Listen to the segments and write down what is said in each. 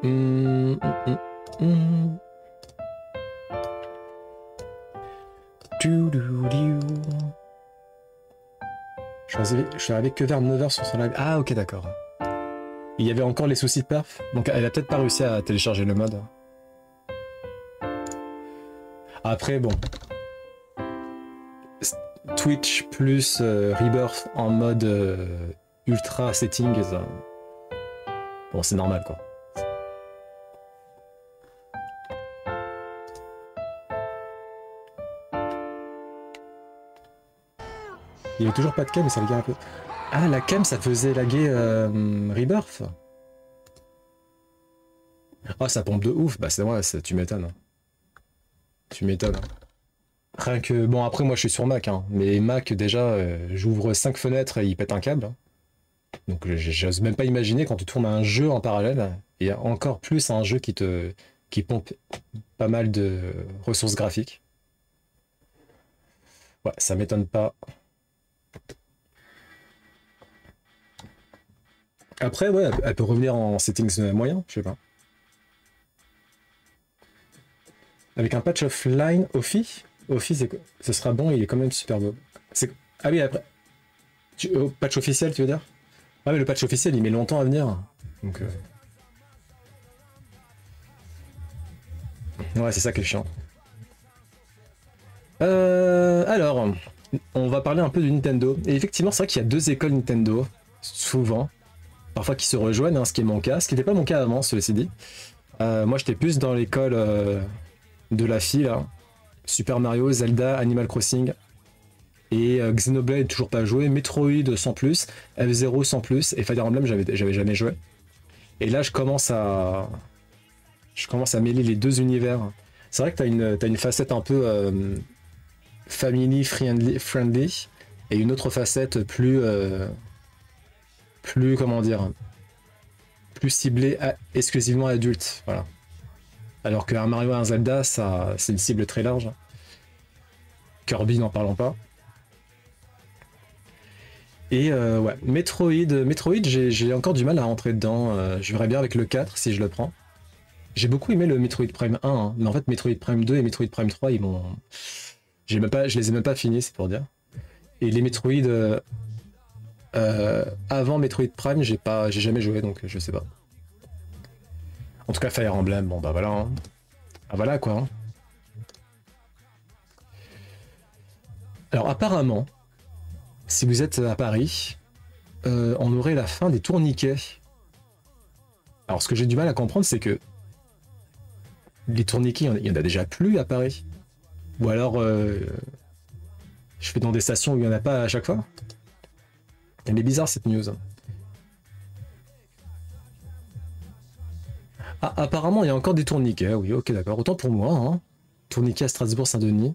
Hum, hum, hum. Toudoudou. Je suis arrivé que vers 9h sur son live. Ah ok d'accord. Il y avait encore les soucis de perf. Donc elle a peut-être pas réussi à télécharger le mode. Après bon. Twitch plus Rebirth en mode ultra settings. Bon c'est normal quoi. Il y avait toujours pas de cam mais ça laguait un peu. Ah la cam ça faisait laguer Rebirth. Oh ça pompe de ouf. Bah c'est moi, tu m'étonnes. Tu m'étonnes. Rien que... Bon après moi je suis sur Mac, hein, mais Mac déjà j'ouvre 5 fenêtres et il pète un câble. Donc j'ose même pas imaginer quand tu tournes un jeu en parallèle, et encore plus un jeu qui pompe pas mal de ressources graphiques. Ouais, ça m'étonne pas. Après, ouais, elle peut revenir en settings moyen, je sais pas. Avec un patch offline, Office, ce sera bon, il est quand même super beau. Ah oui, après. Patch officiel, tu veux dire? Ah mais le patch officiel, il met longtemps à venir. Donc, ouais, c'est ça qui est chiant. Alors, on va parler un peu du Nintendo. Et effectivement, c'est vrai qu'il y a deux écoles Nintendo, souvent. Parfois qui se rejoignent, hein, ce qui est mon cas. Ce qui n'était pas mon cas avant, ceci dit. Moi, j'étais plus dans l'école de la fille, là. Super Mario, Zelda, Animal Crossing. Et Xenoblade, toujours pas joué. Metroid sans plus. F-Zero sans plus. Et Fire Emblem, j'avais jamais joué. Et là, je commence à mêler les deux univers. C'est vrai que t'as une facette un peu family friendly et une autre facette plus comment dire, plus ciblée exclusivement adulte. Voilà. Alors qu'un Mario et un Zelda, ça, c'est une cible très large. Kirby, n'en parlons pas. Et ouais, Metroid, j'ai encore du mal à rentrer dedans. Je verrais bien avec le 4 si je le prends. J'ai beaucoup aimé le Metroid Prime 1, hein, mais en fait Metroid Prime 2 et Metroid Prime 3, ils m'ont... je les ai même pas finis, c'est pour dire. Et les Metroid avant Metroid Prime, j'ai jamais joué, donc je sais pas. En tout cas, Fire Emblem, bon bah voilà. Hein. Ah voilà quoi. Hein. Alors apparemment, si vous êtes à Paris, on aurait la fin des tourniquets. Alors ce que j'ai du mal à comprendre, c'est que les tourniquets, il y en a déjà plus à Paris. Ou alors, je fais dans des stations où il n'y en a pas à chaque fois. Elle est bizarre cette news. Ah, apparemment, il y a encore des tourniquets. Oui, ok, d'accord. Autant pour moi. Hein. Tourniquet à Strasbourg-Saint-Denis.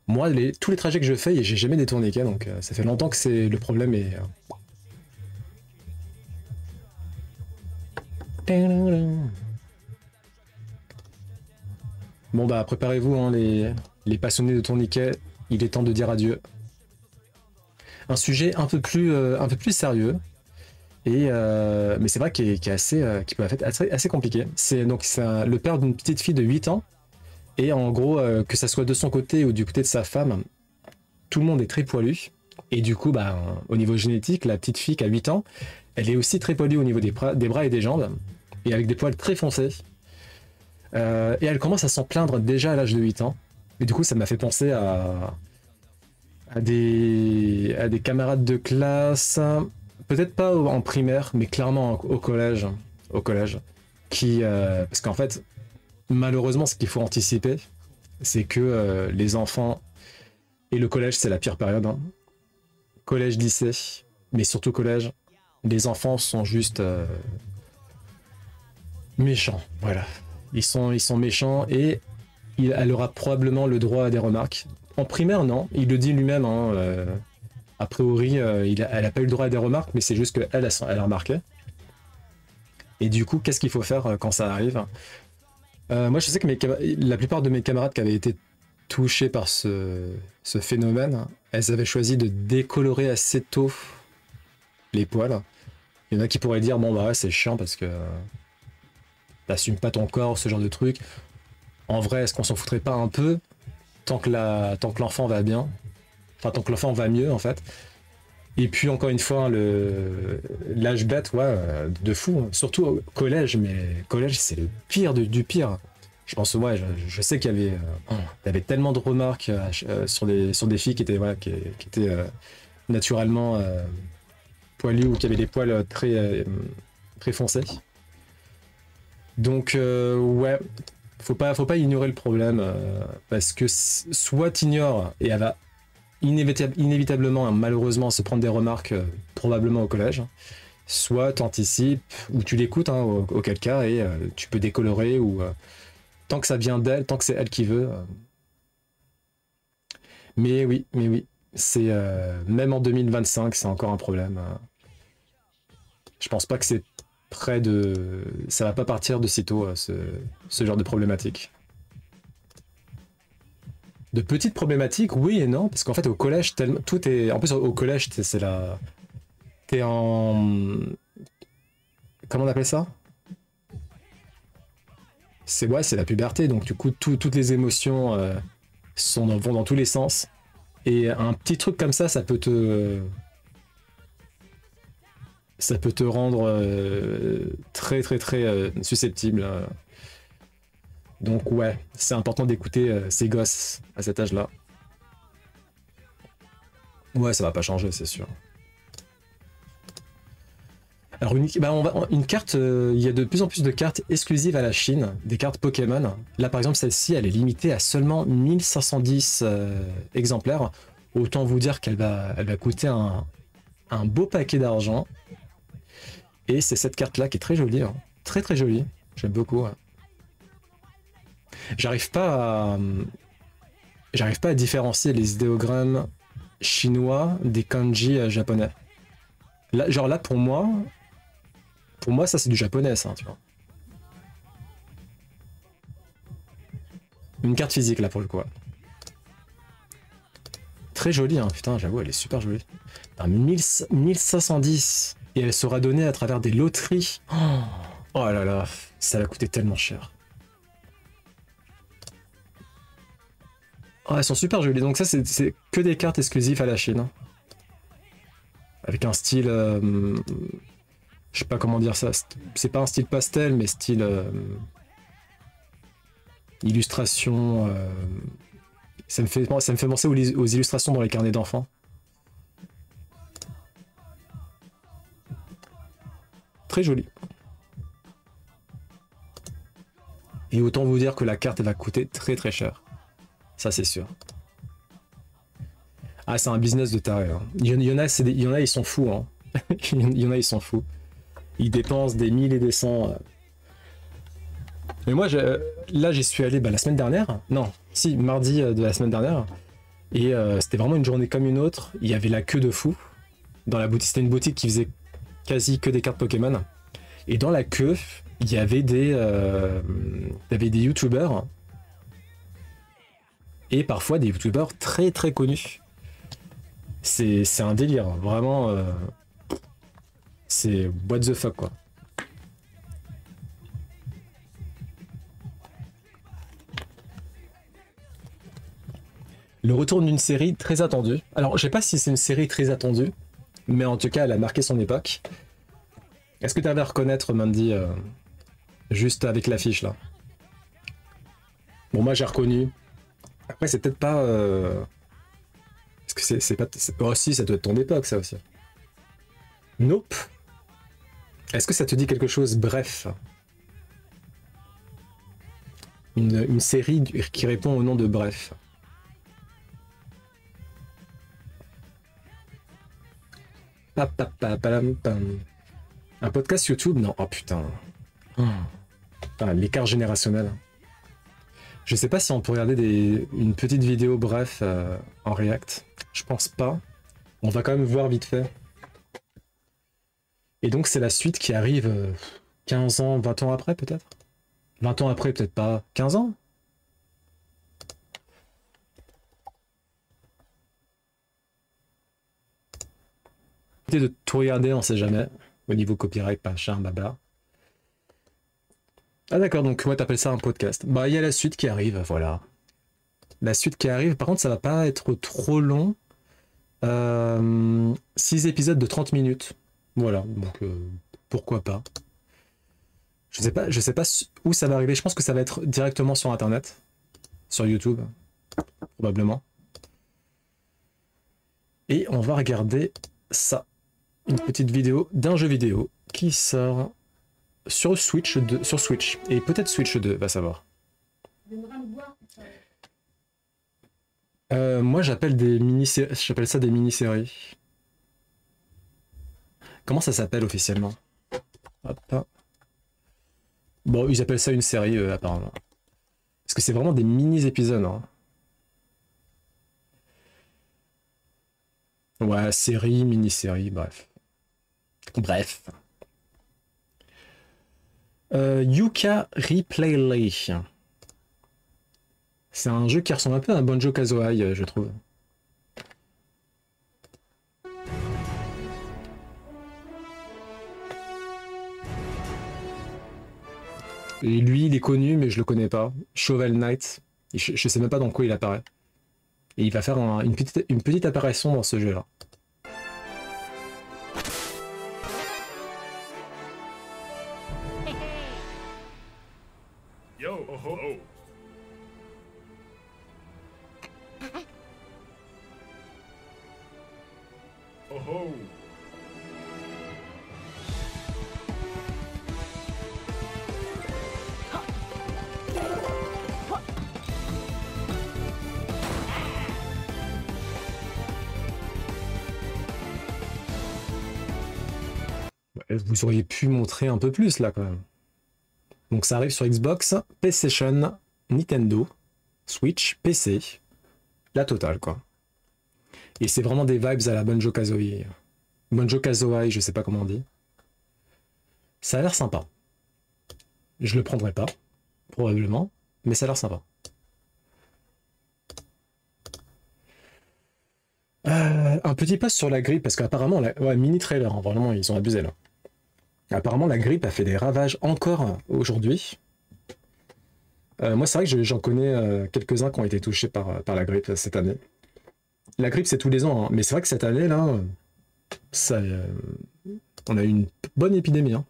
Moi, tous les trajets que je fais, j'ai jamais des tourniquets. Donc, ça fait longtemps que c'est le problème. Et, Bon, bah, préparez-vous, hein, les passionnés de tourniquets. Il est temps de dire adieu. Un sujet un peu plus sérieux. Et mais c'est vrai qu'il est assez, qui peut être assez compliqué. C'est donc le père d'une petite fille de 8 ans. Et en gros, que ça soit de son côté ou du côté de sa femme, tout le monde est très poilu. Et du coup, bah, au niveau génétique, la petite fille qui a 8 ans, elle est aussi très poilue au niveau des bras et des jambes. Et avec des poils très foncés. Et elle commence à s'en plaindre déjà à l'âge de 8 ans. Et du coup, ça m'a fait penser à des camarades de classe, peut-être pas en primaire, mais clairement au collège. Au collège. Parce qu'en fait, malheureusement, ce qu'il faut anticiper, c'est que les enfants et le collège, c'est la pire période. Hein. Collège, lycée, mais surtout collège, les enfants sont juste méchants. Voilà. Ils sont méchants et elle aura probablement le droit à des remarques. En primaire, non. Il le dit lui-même. Hein, a priori, elle a pas eu le droit à des remarques, mais c'est juste qu'elle a remarqué. Et du coup, qu'est-ce qu'il faut faire quand ça arrive? Moi, je sais que la plupart de mes camarades qui avaient été touchés par ce phénomène, elles avaient choisi de décolorer assez tôt les poils. Il y en a qui pourraient dire, bon, bah ouais, c'est chiant parce que t'assumes pas ton corps, ce genre de truc. En vrai, est-ce qu'on s'en foutrait pas un peu tant que l'enfant va bien, enfin tant que l'enfant va mieux en fait. Et puis encore une fois, l'âge bête, ouais, de fou, surtout au collège, mais collège c'est le pire du pire. Je pense, ouais, je sais qu'il y avait tellement de remarques sur des filles qui étaient, voilà, qui étaient naturellement poilues ou qui avaient des poils très foncés. Donc ouais, faut pas ignorer le problème parce que soit t'ignores et elle va inévitablement, malheureusement, se prendre des remarques probablement au collège, soit t'anticipes ou tu l'écoutes, hein, auquel cas, et tu peux décolorer ou tant que ça vient d'elle, tant que c'est elle qui veut. Mais oui, c'est même en 2025, c'est encore un problème. Je pense pas que c'est près de, ça va pas partir de sitôt ce genre de problématique. De petites problématiques, oui et non, parce qu'en fait au collège, tout est, en plus au collège, c'est la, t'es en, comment on appelle ça? C'est ouais, c'est la puberté, donc du coup toutes les émotions vont dans tous les sens. Et un petit truc comme ça peut te rendre très susceptible. Donc ouais, c'est important d'écouter ces gosses à cet âge-là. Ouais, ça va pas changer, c'est sûr. Alors une carte, il y a de plus en plus de cartes exclusives à la Chine, des cartes Pokémon. Là par exemple celle-ci, elle est limitée à seulement 1510 exemplaires. Autant vous dire elle va coûter un beau paquet d'argent. Et c'est cette carte-là qui est très jolie, hein. Très jolie. J'aime beaucoup. Ouais. J'arrive pas à, j'arrive pas à différencier les idéogrammes chinois des kanji japonais. Là, genre là pour moi ça c'est du japonais, ça, tu vois. Une carte physique là pour le coup. Ouais. Très jolie, hein, putain, j'avoue, elle est super jolie. 1510 et elle sera donnée à travers des loteries. Oh là là, ça va coûter tellement cher. Oh, elles sont super jolies. Donc ça, c'est que des cartes exclusives à la Chine, hein. Avec un style... je sais pas comment dire ça. C'est pas un style pastel, mais style... illustration... ça me fait penser aux illustrations dans les carnets d'enfants. Très joli. Et autant vous dire que la carte elle va coûter très cher. Ça c'est sûr. Ah c'est un business de taré. Hein. Il y en a, ils sont fous. Hein. Il y en a ils sont fous. Ils dépensent des mille et des cents. Mais moi là j'y suis allé la semaine dernière. Non, si mardi de la semaine dernière. Et c'était vraiment une journée comme une autre. Il y avait la queue de fou dans la boutique. C'était une boutique qui faisait quasi que des cartes Pokémon. Et dans la queue, il y avait des youtubeurs et parfois des youtubeurs très connus. C'est un délire, vraiment. C'est what the fuck quoi. Le retour d'une série très attendue. Alors je sais pas si c'est une série très attendue, mais en tout cas elle a marqué son époque. Est-ce que tu avais à reconnaître Mandy juste avec l'affiche là? Bon moi j'ai reconnu. Après c'est peut-être pas... Est-ce que c'est pas... Oh si, ça doit être ton époque ça aussi. Nope. Est-ce que ça te dit quelque chose? Bref. Une série qui répond au nom de Bref. Un podcast YouTube? Non. Oh putain. Ah, l'écart générationnel. Je sais pas si on peut regarder une petite vidéo bref en React. Je pense pas. On va quand même voir vite fait. Et donc c'est la suite qui arrive 15 ans, 20 ans après peut-être? 20 ans après peut-être pas. 15 ans? De tout regarder, on sait jamais. Au niveau copyright, pas cher, blabla. Ah d'accord, donc ouais, t'appelles ça un podcast. Bah, il y a la suite qui arrive, voilà. La suite qui arrive, par contre, ça va pas être trop long. 6 épisodes de 30 minutes. Voilà, donc pourquoi pas. Je sais pas où ça va arriver. Je pense que ça va être directement sur Internet, sur YouTube, probablement. Et on va regarder ça. Une petite vidéo d'un jeu vidéo qui sort sur Switch 2, sur Switch. Et peut-être Switch 2, va savoir. Moi j'appelle ça des mini-séries. Comment ça s'appelle officiellement? Hop. Bon, ils appellent ça une série apparemment. Parce que c'est vraiment des mini-épisodes. Hein. Ouais, série, mini-série, bref. Bref. Yuka Replay. C'est un jeu qui ressemble un peu à un Banjo-Kazooie, je trouve. Et lui, il est connu, mais je le connais pas. Shovel Knight. Je sais même pas dans quoi il apparaît. Et il va faire une petite apparition dans ce jeu-là. Yo, oh ho. Oh ho. Vous auriez pu montrer un peu plus là quand même. Donc ça arrive sur Xbox, PlayStation, Nintendo, Switch, PC, la totale quoi. Et c'est vraiment des vibes à la Banjo-Kazooie. Banjo-Kazooie, je sais pas comment on dit. Ça a l'air sympa. Je le prendrai pas, probablement, mais ça a l'air sympa. Un petit post sur la grippe, parce qu'apparemment, ouais, mini trailer, hein, vraiment, ils ont abusé là. Apparemment, la grippe a fait des ravages encore aujourd'hui. Moi, c'est vrai que j'en connais quelques-uns qui ont été touchés par la grippe cette année. La grippe, c'est tous les ans, hein, mais c'est vrai que cette année, là, ça, on a eu une bonne épidémie. Hein.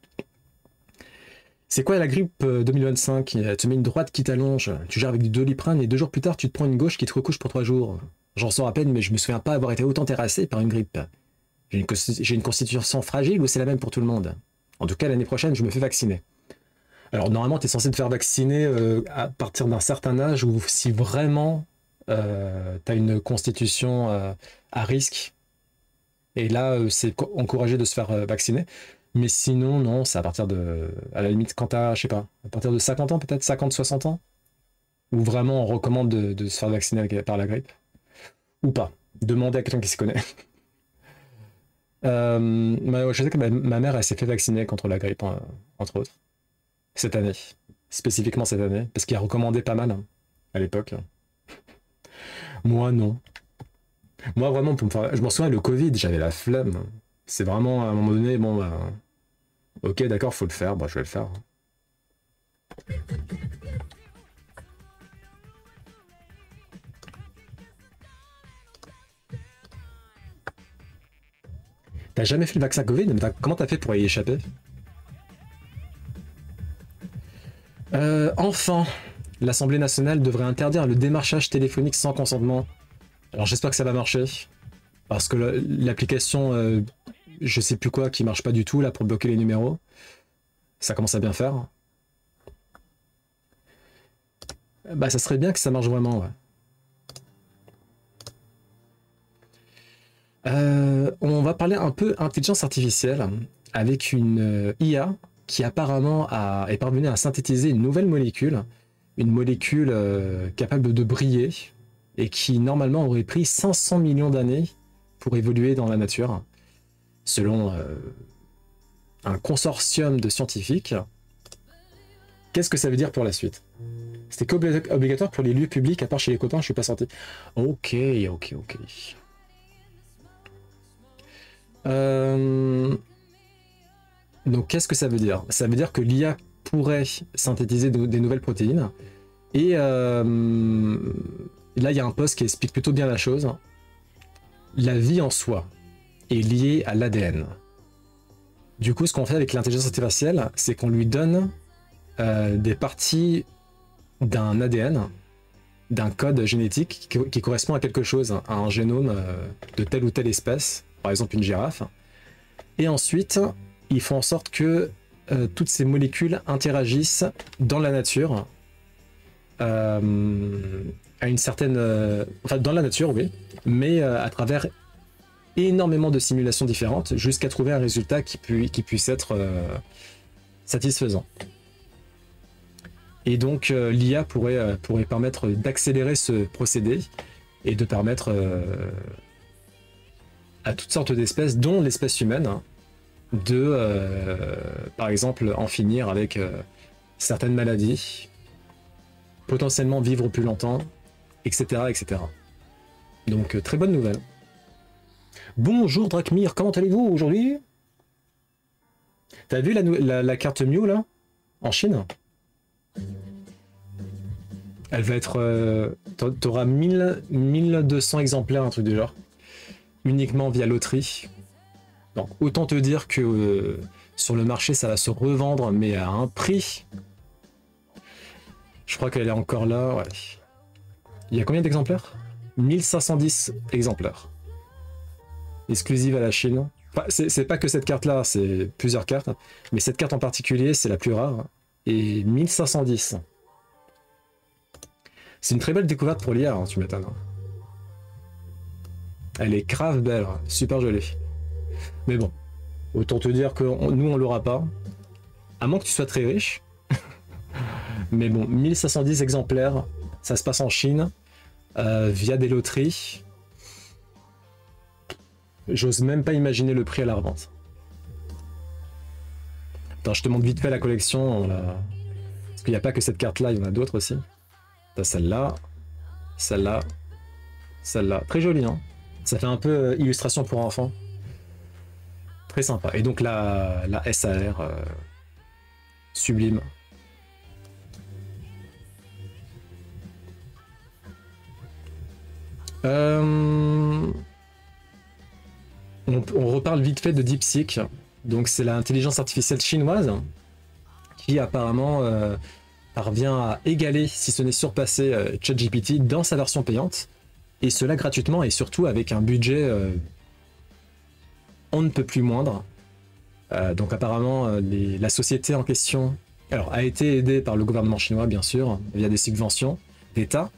C'est quoi la grippe 2025? Tu mets une droite qui t'allonge, tu gères avec du Doliprane et 2 jours plus tard, tu te prends une gauche qui te recouche pour 3 jours. J'en sors à peine, mais je me souviens pas avoir été autant terrassé par une grippe. J'ai une constitution fragile ou c'est la même pour tout le monde? En tout cas, l'année prochaine, je me fais vacciner. Alors, normalement, tu es censé te faire vacciner à partir d'un certain âge ou si vraiment tu as une constitution à risque. Et là, c'est encouragé de se faire vacciner. Mais sinon, non, c'est à partir de. À la limite, quand t'as, je sais pas, à partir de 50 ans, peut-être 50, 60 ans, où vraiment on recommande de se faire vacciner par la grippe. Ou pas. Demandez à quelqu'un qui s'y connaît. Je sais que ma mère, elle s'est fait vacciner contre la grippe, entre autres, cette année. Spécifiquement cette année, parce qu'il a recommandé pas mal hein, à l'époque. Moi, non. Moi, vraiment, pour me faire. Je m'en souviens, le Covid, j'avais la flemme. C'est vraiment à un moment donné, bon, bah. Ok, d'accord, faut le faire, bah, je vais le faire. T'as jamais fait le vaccin Covid? Mais comment t'as fait pour y échapper? Enfin, l'Assemblée nationale devrait interdire le démarchage téléphonique sans consentement. Alors j'espère que ça va marcher. Parce que l'application, je sais plus quoi, qui marche pas du tout là pour bloquer les numéros. Ça commence à bien faire. Bah ça serait bien que ça marche vraiment, ouais. On va parler un peu intelligence artificielle avec une IA qui apparemment est parvenue à synthétiser une molécule capable de briller et qui normalement aurait pris 500 millions d'années pour évoluer dans la nature, selon un consortium de scientifiques. Qu'est-ce que ça veut dire pour la suite? C'était obligatoire pour les lieux publics, à part chez les copains, je suis pas sorti. Ok. Donc qu'est-ce que ça veut dire? Ça veut dire que l'IA pourrait synthétiser des nouvelles protéines. Et là, il y a un post qui explique plutôt bien la chose. La vie en soi est liée à l'ADN. Du coup, ce qu'on fait avec l'intelligence artificielle, c'est qu'on lui donne des parties d'un ADN, d'un code génétique qui correspond à quelque chose, à un génome de telle ou telle espèce, par exemple une girafe. Et ensuite, ils font en sorte que toutes ces molécules interagissent dans la nature, à une certaine... enfin, dans la nature, oui, mais à travers énormément de simulations différentes, jusqu'à trouver un résultat qui puisse être satisfaisant. Et donc l'IA pourrait permettre d'accélérer ce procédé et de permettre à toutes sortes d'espèces, dont l'espèce humaine, de, par exemple, en finir avec certaines maladies, potentiellement vivre plus longtemps, etc. etc. Donc très bonne nouvelle. Bonjour Drakmir, comment allez-vous aujourd'hui? T'as vu la carte Mew là? En Chine? Elle va être... T'auras 1200 exemplaires, un truc du genre. Uniquement via loterie. Donc autant te dire que sur le marché ça va se revendre, mais à un prix. Je crois qu'elle est encore là, ouais. Il y a combien d'exemplaires? 1510 exemplaires. Exclusive à la Chine. Enfin, c'est pas que cette carte là, c'est plusieurs cartes. Mais cette carte en particulier, c'est la plus rare. Et 1510. C'est une très belle découverte pour l'IA, hein, tu m'étonnes. Elle est grave belle, super jolie. Mais bon, autant te dire que nous on l'aura pas. À moins que tu sois très riche. Mais bon, 1510 exemplaires, ça se passe en Chine, via des loteries. J'ose même pas imaginer le prix à la revente. Attends, je te montre vite fait la collection. Parce qu'il n'y a pas que cette carte-là, il y en a d'autres aussi. T'as celle-là, celle-là, celle-là. Très jolie, hein. Ça fait un peu illustration pour enfants. Très sympa. Et donc la SAR, sublime. On reparle vite fait de DeepSeek. Donc c'est l'intelligence artificielle chinoise qui apparemment parvient à égaler, si ce n'est surpasser, ChatGPT dans sa version payante. Et cela gratuitement et surtout avec un budget on ne peut plus moindre. Donc apparemment la société en question a été aidée par le gouvernement chinois bien sûr, via des subventions d'État.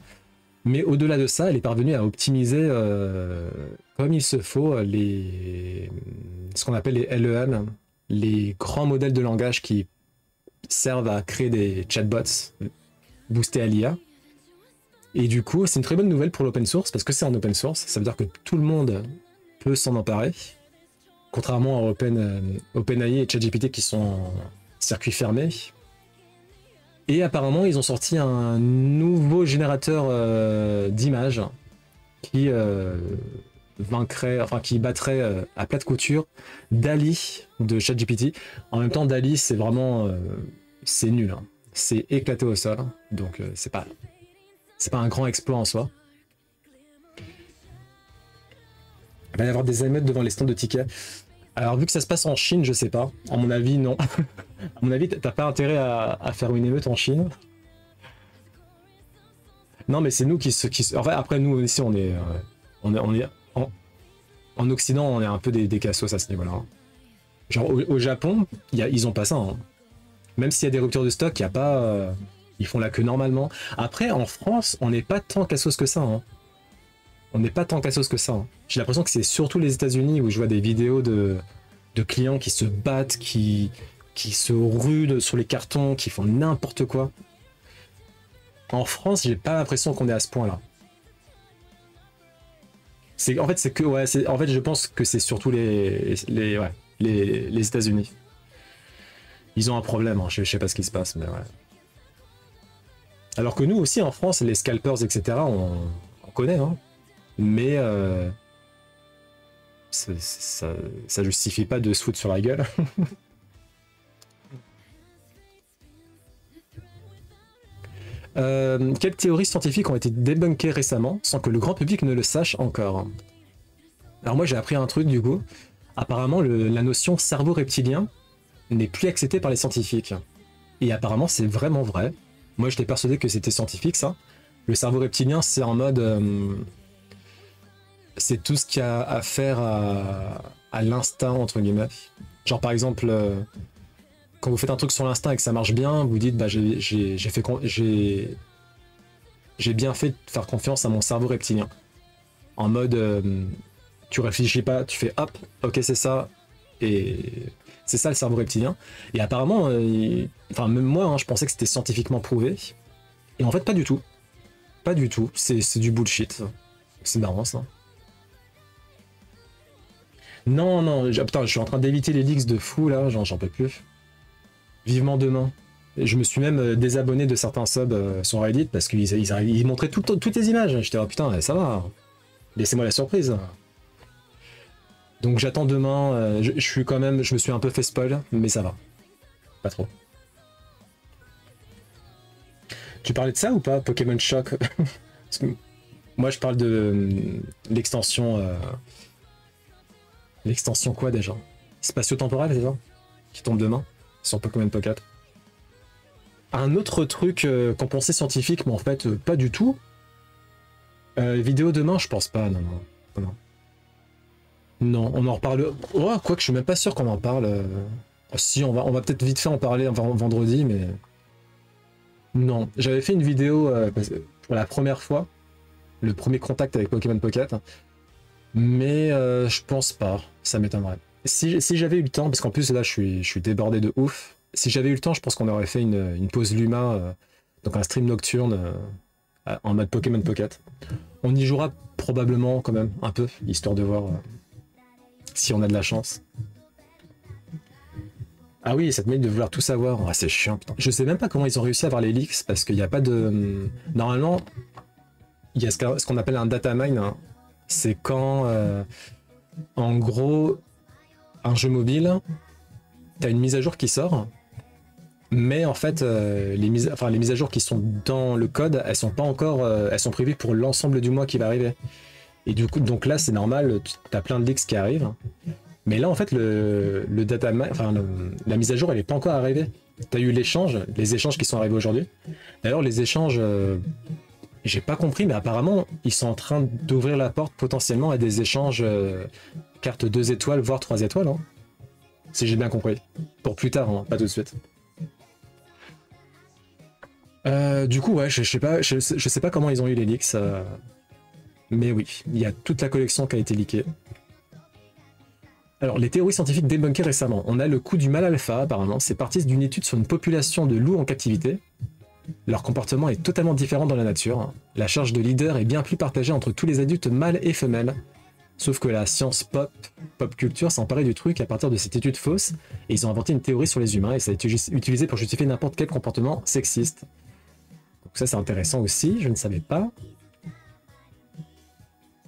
Mais au-delà de ça, elle est parvenue à optimiser comme il se faut ce qu'on appelle les LEM, les grands modèles de langage qui servent à créer des chatbots boostés à l'IA. Et du coup, c'est une très bonne nouvelle pour l'open source, parce que c'est en open source, ça veut dire que tout le monde peut s'en emparer, contrairement à OpenAI et ChatGPT qui sont en circuit fermé. Et apparemment, ils ont sorti un nouveau générateur d'images qui qui battrait à plate couture DALL-E de ChatGPT. En même temps, DALL-E, c'est vraiment... c'est nul. Hein. C'est éclaté au sol. Donc, c'est pas un grand exploit en soi. Il va y avoir des émeutes devant les stands de tickets. Alors, vu que ça se passe en Chine, je sais pas. À mon avis, non. À mon avis, t'as pas intérêt à faire une émeute en Chine. Non, mais c'est nous enfin, après, nous ici, on est en Occident, on est un peu des cassos à ce niveau-là. Hein. Genre, au Japon, ils ont pas ça. Hein. Même s'il y a des ruptures de stock, il y a pas... ils font la queue normalement. Après, en France, on n'est pas tant cassos que ça. Hein. On n'est pas tant cassos que ça. Hein. J'ai l'impression que c'est surtout les États-Unis où je vois des vidéos de clients qui se battent, qui se rudent sur les cartons, qui font n'importe quoi. En France, j'ai pas l'impression qu'on est à ce point-là. En fait, je pense que c'est surtout les États-Unis. Ils ont un problème. Hein. Je sais pas ce qui se passe, mais ouais. Alors que nous aussi en France, les scalpers, etc., on connaît, hein. Mais ça justifie pas de se foutre sur la gueule. Quelles théories scientifiques ont été débunkées récemment sans que le grand public ne le sache encore? Alors moi j'ai appris un truc du coup. Apparemment la notion cerveau reptilien n'est plus acceptée par les scientifiques. Et apparemment c'est vraiment vrai. Moi j'étais persuadé que c'était scientifique ça. Le cerveau reptilien c'est en mode... c'est tout ce qu'il y a à faire à l'instinct entre guillemets. Genre par exemple... quand vous faites un truc sur l'instinct et que ça marche bien, vous dites bah j'ai bien fait de faire confiance à mon cerveau reptilien. En mode tu réfléchis pas, tu fais hop, ok c'est ça, et c'est ça le cerveau reptilien. Et apparemment, enfin même moi, hein, je pensais que c'était scientifiquement prouvé, et en fait pas du tout, pas du tout. C'est du bullshit. C'est marrant ça. Non non, putain, je suis en train d'éviter les leaks de fou là, j'en peux plus. Vivement demain. Je me suis même désabonné de certains subs sur Reddit parce qu'ils montraient toutes les images. J'étais, oh putain, ça va. Laissez-moi la surprise. Donc j'attends demain. Je suis quand même, je me suis un peu fait spoil, mais ça va. Pas trop. Tu parlais de ça ou pas, Pokémon Shock? Parce que moi je parle de l'extension. L'extension quoi déjà? Spatio-temporelle, c'est ça? Qui tombe demain sur Pokémon Pocket. Un autre truc qu'on pensait scientifique, mais en fait pas du tout. Vidéo demain, je pense pas, non. Non, on en reparle. Oh, quoique je suis même pas sûr qu'on en parle. Oh, si, on va peut-être vite fait en parler vendredi, mais. Non, j'avais fait une vidéo pour la première fois, le premier contact avec Pokémon Pocket, mais je pense pas, ça m'étonnerait. Si j'avais eu le temps, parce qu'en plus là je suis débordé de ouf, si j'avais eu le temps, je pense qu'on aurait fait une pause Luma, donc un stream nocturne en mode Pokémon Pocket. On y jouera probablement quand même un peu, histoire de voir si on a de la chance. Ah oui, cette mail de vouloir tout savoir, oh, c'est chiant. Putain. Je sais même pas comment ils ont réussi à avoir les leaks, parce qu'il n'y a pas de... Normalement, il y a ce qu'on appelle un data mine, hein. C'est quand, en gros, un jeu mobile, t'as une mise à jour qui sort, mais en fait, les mises à jour qui sont dans le code, elles sont pas encore, elles sont prévues pour l'ensemble du mois qui va arriver. Et du coup, donc là, c'est normal, t'as plein de leaks qui arrivent. Mais là, en fait, la mise à jour, elle est pas encore arrivée. T'as eu les échanges qui sont arrivés aujourd'hui. D'ailleurs, les échanges, j'ai pas compris, mais apparemment, ils sont en train d'ouvrir la porte potentiellement à des échanges cartes 2 étoiles, voire 3 étoiles. Hein. Si j'ai bien compris. Pour plus tard, hein, pas tout de suite. Du coup, ouais, je sais pas comment ils ont eu les leaks. Mais oui, il y a toute la collection qui a été leakée. Alors, les théories scientifiques débunkées récemment. On a le coup du mal alpha, apparemment. C'est parti d'une étude sur une population de loups en captivité. Leur comportement est totalement différent dans la nature. La charge de leader est bien plus partagée entre tous les adultes mâles et femelles. Sauf que la science pop culture s'est emparée du truc à partir de cette étude fausse, et ils ont inventé une théorie sur les humains, et ça a été utilisé pour justifier n'importe quel comportement sexiste. Donc ça, c'est intéressant aussi, je ne savais pas.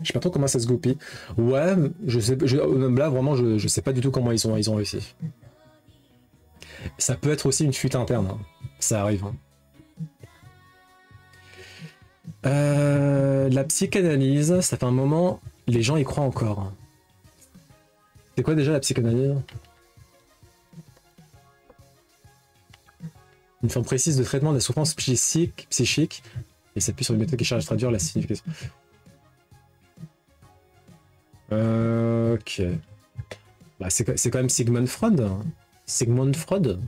Je sais pas trop comment ça se goupille. Ouais, là vraiment je sais pas du tout comment ils ont réussi. Ça peut être aussi une fuite interne, hein. Ça arrive. Hein. La psychanalyse, ça fait un moment, les gens y croient encore. C'est quoi déjà la psychanalyse? Une forme précise de traitement des souffrances psychiques, et s'appuie sur une méthode qui cherche à traduire la signification. Ok. Bah, c'est quand même Sigmund Freud. Hein. Sigmund Freud.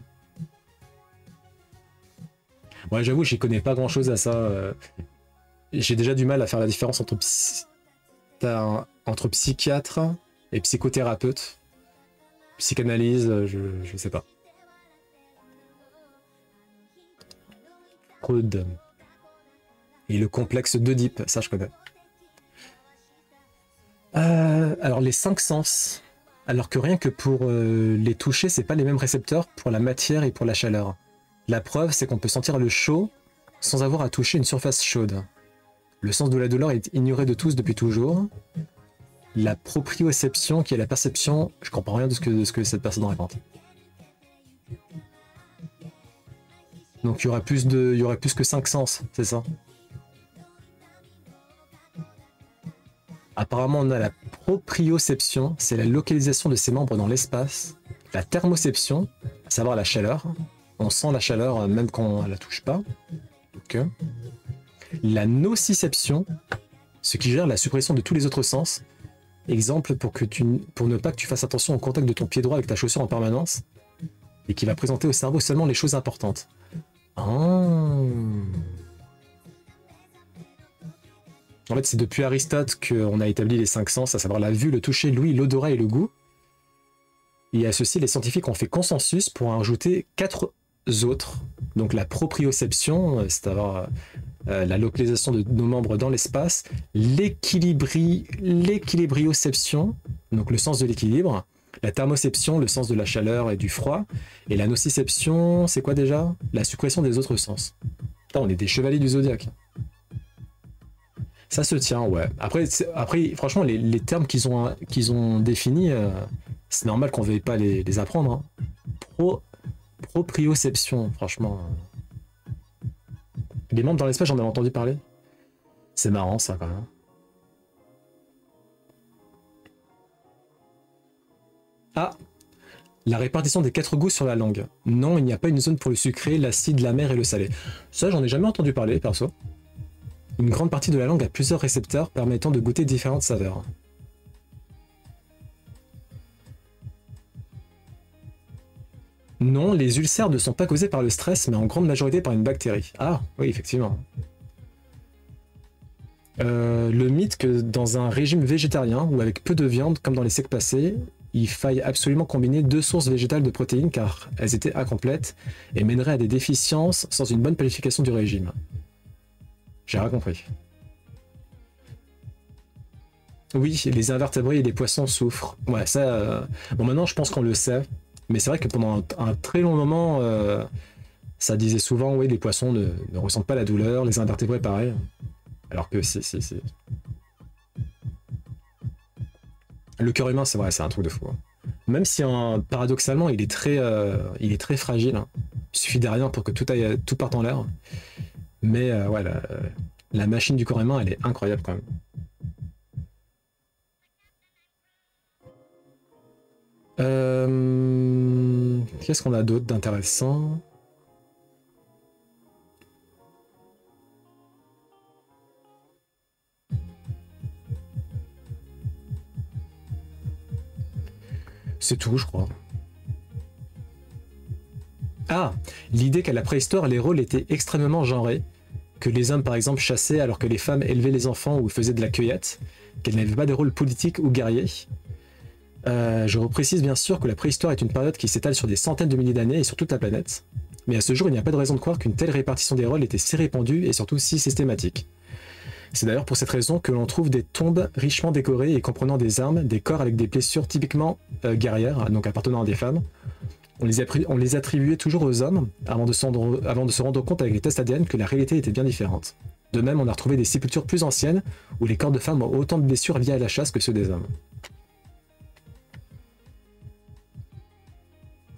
Ouais, j'avoue, j'y connais pas grand chose à ça. J'ai déjà du mal à faire la différence entre, entre psychiatre et psychothérapeute. Psychanalyse, je sais pas. Freud. Et le complexe d'Oedipe, ça je connais. Alors les 5 sens, alors que rien que pour les toucher, c'est pas les mêmes récepteurs pour la matière et pour la chaleur. La preuve, c'est qu'on peut sentir le chaud sans avoir à toucher une surface chaude. Le sens de la douleur est ignoré de tous depuis toujours. La proprioception, qui est la perception, je comprends rien de ce que cette personne raconte. Donc il y aurait plus que 5 sens, c'est ça. Apparemment, on a la proprioception, c'est la localisation de ses membres dans l'espace. La thermoception, à savoir la chaleur. On sent la chaleur même quand on la touche pas. Ok. La nociception, ce qui gère la suppression de tous les autres sens. Exemple pour ne pas que tu fasses attention au contact de ton pied droit avec ta chaussure en permanence. Et qui va présenter au cerveau seulement les choses importantes. Oh. En fait, c'est depuis Aristote qu'on a établi les 5 sens, à savoir la vue, le toucher, l'ouïe, l'odorat et le goût. Et à ceci, les scientifiques ont fait consensus pour en ajouter 4 autres. Donc la proprioception, c'est-à-dire la localisation de nos membres dans l'espace, l'équilibrioception, donc le sens de l'équilibre, la thermoception, le sens de la chaleur et du froid, et la nociception, c'est quoi déjà? La suppression des autres sens. Putain, on est des chevaliers du zodiaque. Ça se tient, ouais. Après franchement, les termes qu'ils ont définis, c'est normal qu'on ne veuille pas les apprendre. Hein. Proprioception, franchement. Les membres dans l'espace, j'en avais entendu parler. C'est marrant, ça, quand même. Ah, la répartition des 4 goûts sur la langue. Non, il n'y a pas une zone pour le sucré, l'acide, l'amer et le salé. Ça, j'en ai jamais entendu parler, perso. Une grande partie de la langue a plusieurs récepteurs permettant de goûter différentes saveurs. Non, les ulcères ne sont pas causés par le stress, mais en grande majorité par une bactérie. Ah, oui, effectivement. Le mythe que dans un régime végétarien, ou avec peu de viande, comme dans les siècles passés, il faille absolument combiner 2 sources végétales de protéines car elles étaient incomplètes et mèneraient à des déficiences sans une bonne planification du régime. J'ai rien compris. Oui, les invertébrés et les poissons souffrent. Ouais, ça... Bon, maintenant, je pense qu'on le sait. Mais c'est vrai que pendant un très long moment, ça disait souvent, oui, les poissons ne ressentent pas la douleur, les invertébrés, pareil. Alors que c'est... Le cœur humain, c'est vrai, c'est un truc de fou. Hein. Même si, paradoxalement, il est très fragile. Hein. Il suffit de rien pour que tout parte en l'air. Mais ouais, la machine du corps humain, elle est incroyable quand même. Qu'est-ce qu'on a d'autre d'intéressant? C'est tout, je crois. Ah, l'idée qu'à la préhistoire, les rôles étaient extrêmement genrés, que les hommes, par exemple, chassaient alors que les femmes élevaient les enfants ou faisaient de la cueillette, qu'elles n'avaient pas de rôle politique ou guerrier. Je reprécise bien sûr que la préhistoire est une période qui s'étale sur des centaines de milliers d'années et sur toute la planète, mais à ce jour, il n'y a pas de raison de croire qu'une telle répartition des rôles était si répandue et surtout si systématique. C'est d'ailleurs pour cette raison que l'on trouve des tombes richement décorées et comprenant des armes, des corps avec des blessures typiquement guerrières, donc appartenant à des femmes. On les attribuait toujours aux hommes avant de se rendre compte avec les tests ADN que la réalité était bien différente. De même, on a retrouvé des sépultures plus anciennes où les corps de femmes ont autant de blessures liées à la chasse que ceux des hommes.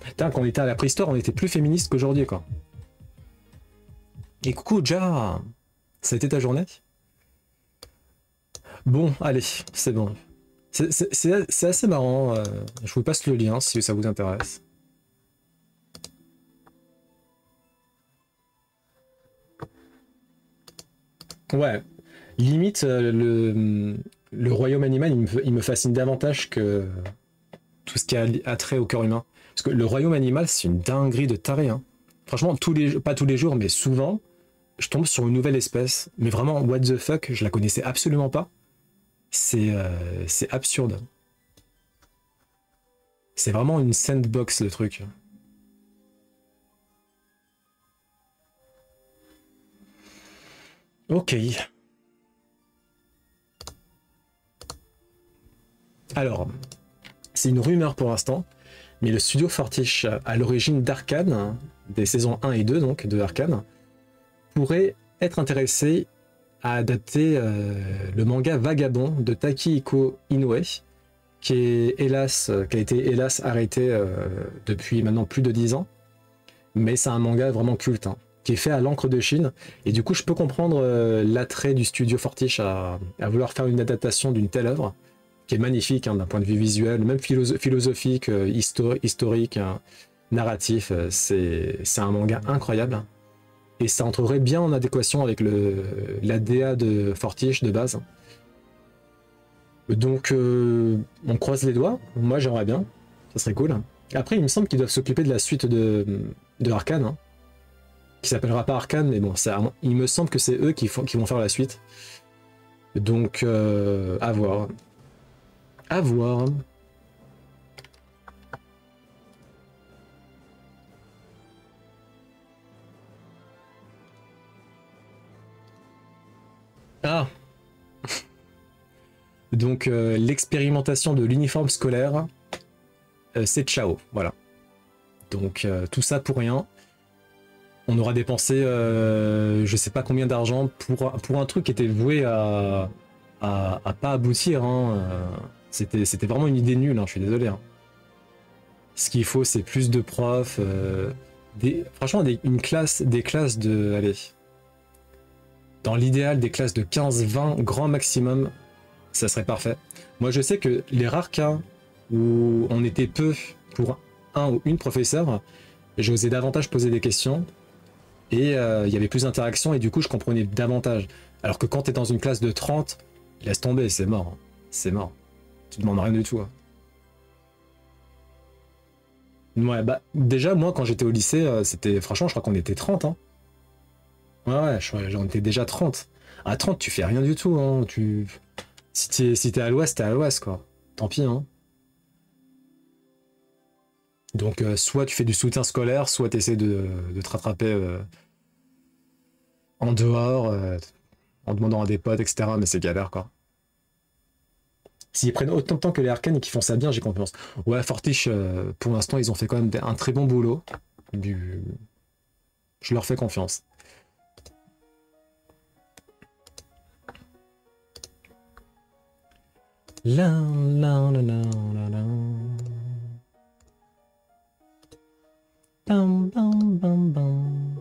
Putain, quand on était à la préhistoire, on était plus féministe qu'aujourd'hui, quoi. Et coucou, Ja! Ça a été ta journée? Bon, allez, c'est bon. C'est assez marrant. Je vous passe le lien si ça vous intéresse. Ouais, limite, le royaume animal, il me fascine davantage que tout ce qui a trait au cœur humain. Parce que le royaume animal, c'est une dinguerie de taré. Hein. Franchement, pas tous les jours, mais souvent, je tombe sur une nouvelle espèce. Mais vraiment, what the fuck, je la connaissais absolument pas. C'est absurde. C'est vraiment une sandbox, le truc. Ok. Alors, c'est une rumeur pour l'instant, mais le studio Fortiche, à l'origine d'Arcane, des saisons 1 et 2 donc, de Arcane, pourrait être intéressé à adapter le manga Vagabond de Takehiko Inoue, qui a été hélas arrêté depuis maintenant plus de 10 ans, mais c'est un manga vraiment culte. Hein. qui est fait à l'encre de Chine. Et du coup, je peux comprendre l'attrait du studio Fortiche à vouloir faire une adaptation d'une telle œuvre, qui est magnifique hein, d'un point de vue visuel, même philosophique, historique, hein, narratif. C'est un manga incroyable. Et ça entrerait bien en adéquation avec la DA de Fortiche de base. Donc, on croise les doigts. Moi, j'aimerais bien. Ça serait cool. Après, il me semble qu'ils doivent s'occuper de la suite de Arcane. Hein, qui s'appellera pas Arcane, mais bon, il me semble que c'est eux qui vont faire la suite. Donc, à voir. À voir. Ah! Donc, l'expérimentation de l'uniforme scolaire, c'est ciao, voilà. Donc, tout ça pour rien. On aura dépensé je sais pas combien d'argent pour un truc qui était voué à pas aboutir. Hein. C'était vraiment une idée nulle, hein, je suis désolé. Hein. Ce qu'il faut, c'est plus de profs. Franchement, des classes de... Allez. Dans l'idéal, des classes de 15-20 grand maximum, ça serait parfait. Moi, je sais que les rares cas où on était peu pour un ou une professeur, j'osais davantage poser des questions et il y avait plus d'interaction et du coup, je comprenais davantage. Alors que quand tu es dans une classe de 30, laisse tomber, c'est mort. Hein. C'est mort. Tu demandes rien du tout. Hein. Ouais, bah, déjà, moi, quand j'étais au lycée, c'était, franchement, je crois qu'on était 30. Hein. Ouais, j'en étais déjà 30. À 30, tu fais rien du tout. Hein. Si t'es à l'ouest, t'es à l'ouest, quoi. Tant pis, hein. Donc, soit tu fais du soutien scolaire, soit tu essaies de te rattraper en dehors, en demandant à des potes, etc. Mais c'est galère, quoi. S'ils prennent autant de temps que les Arcanes et qu'ils font ça bien, j'ai confiance. Ouais, Fortiche, pour l'instant, ils ont fait quand même un très bon boulot. Je leur fais confiance. La, la, la, la, la, la. Bam, bam, bam, bam.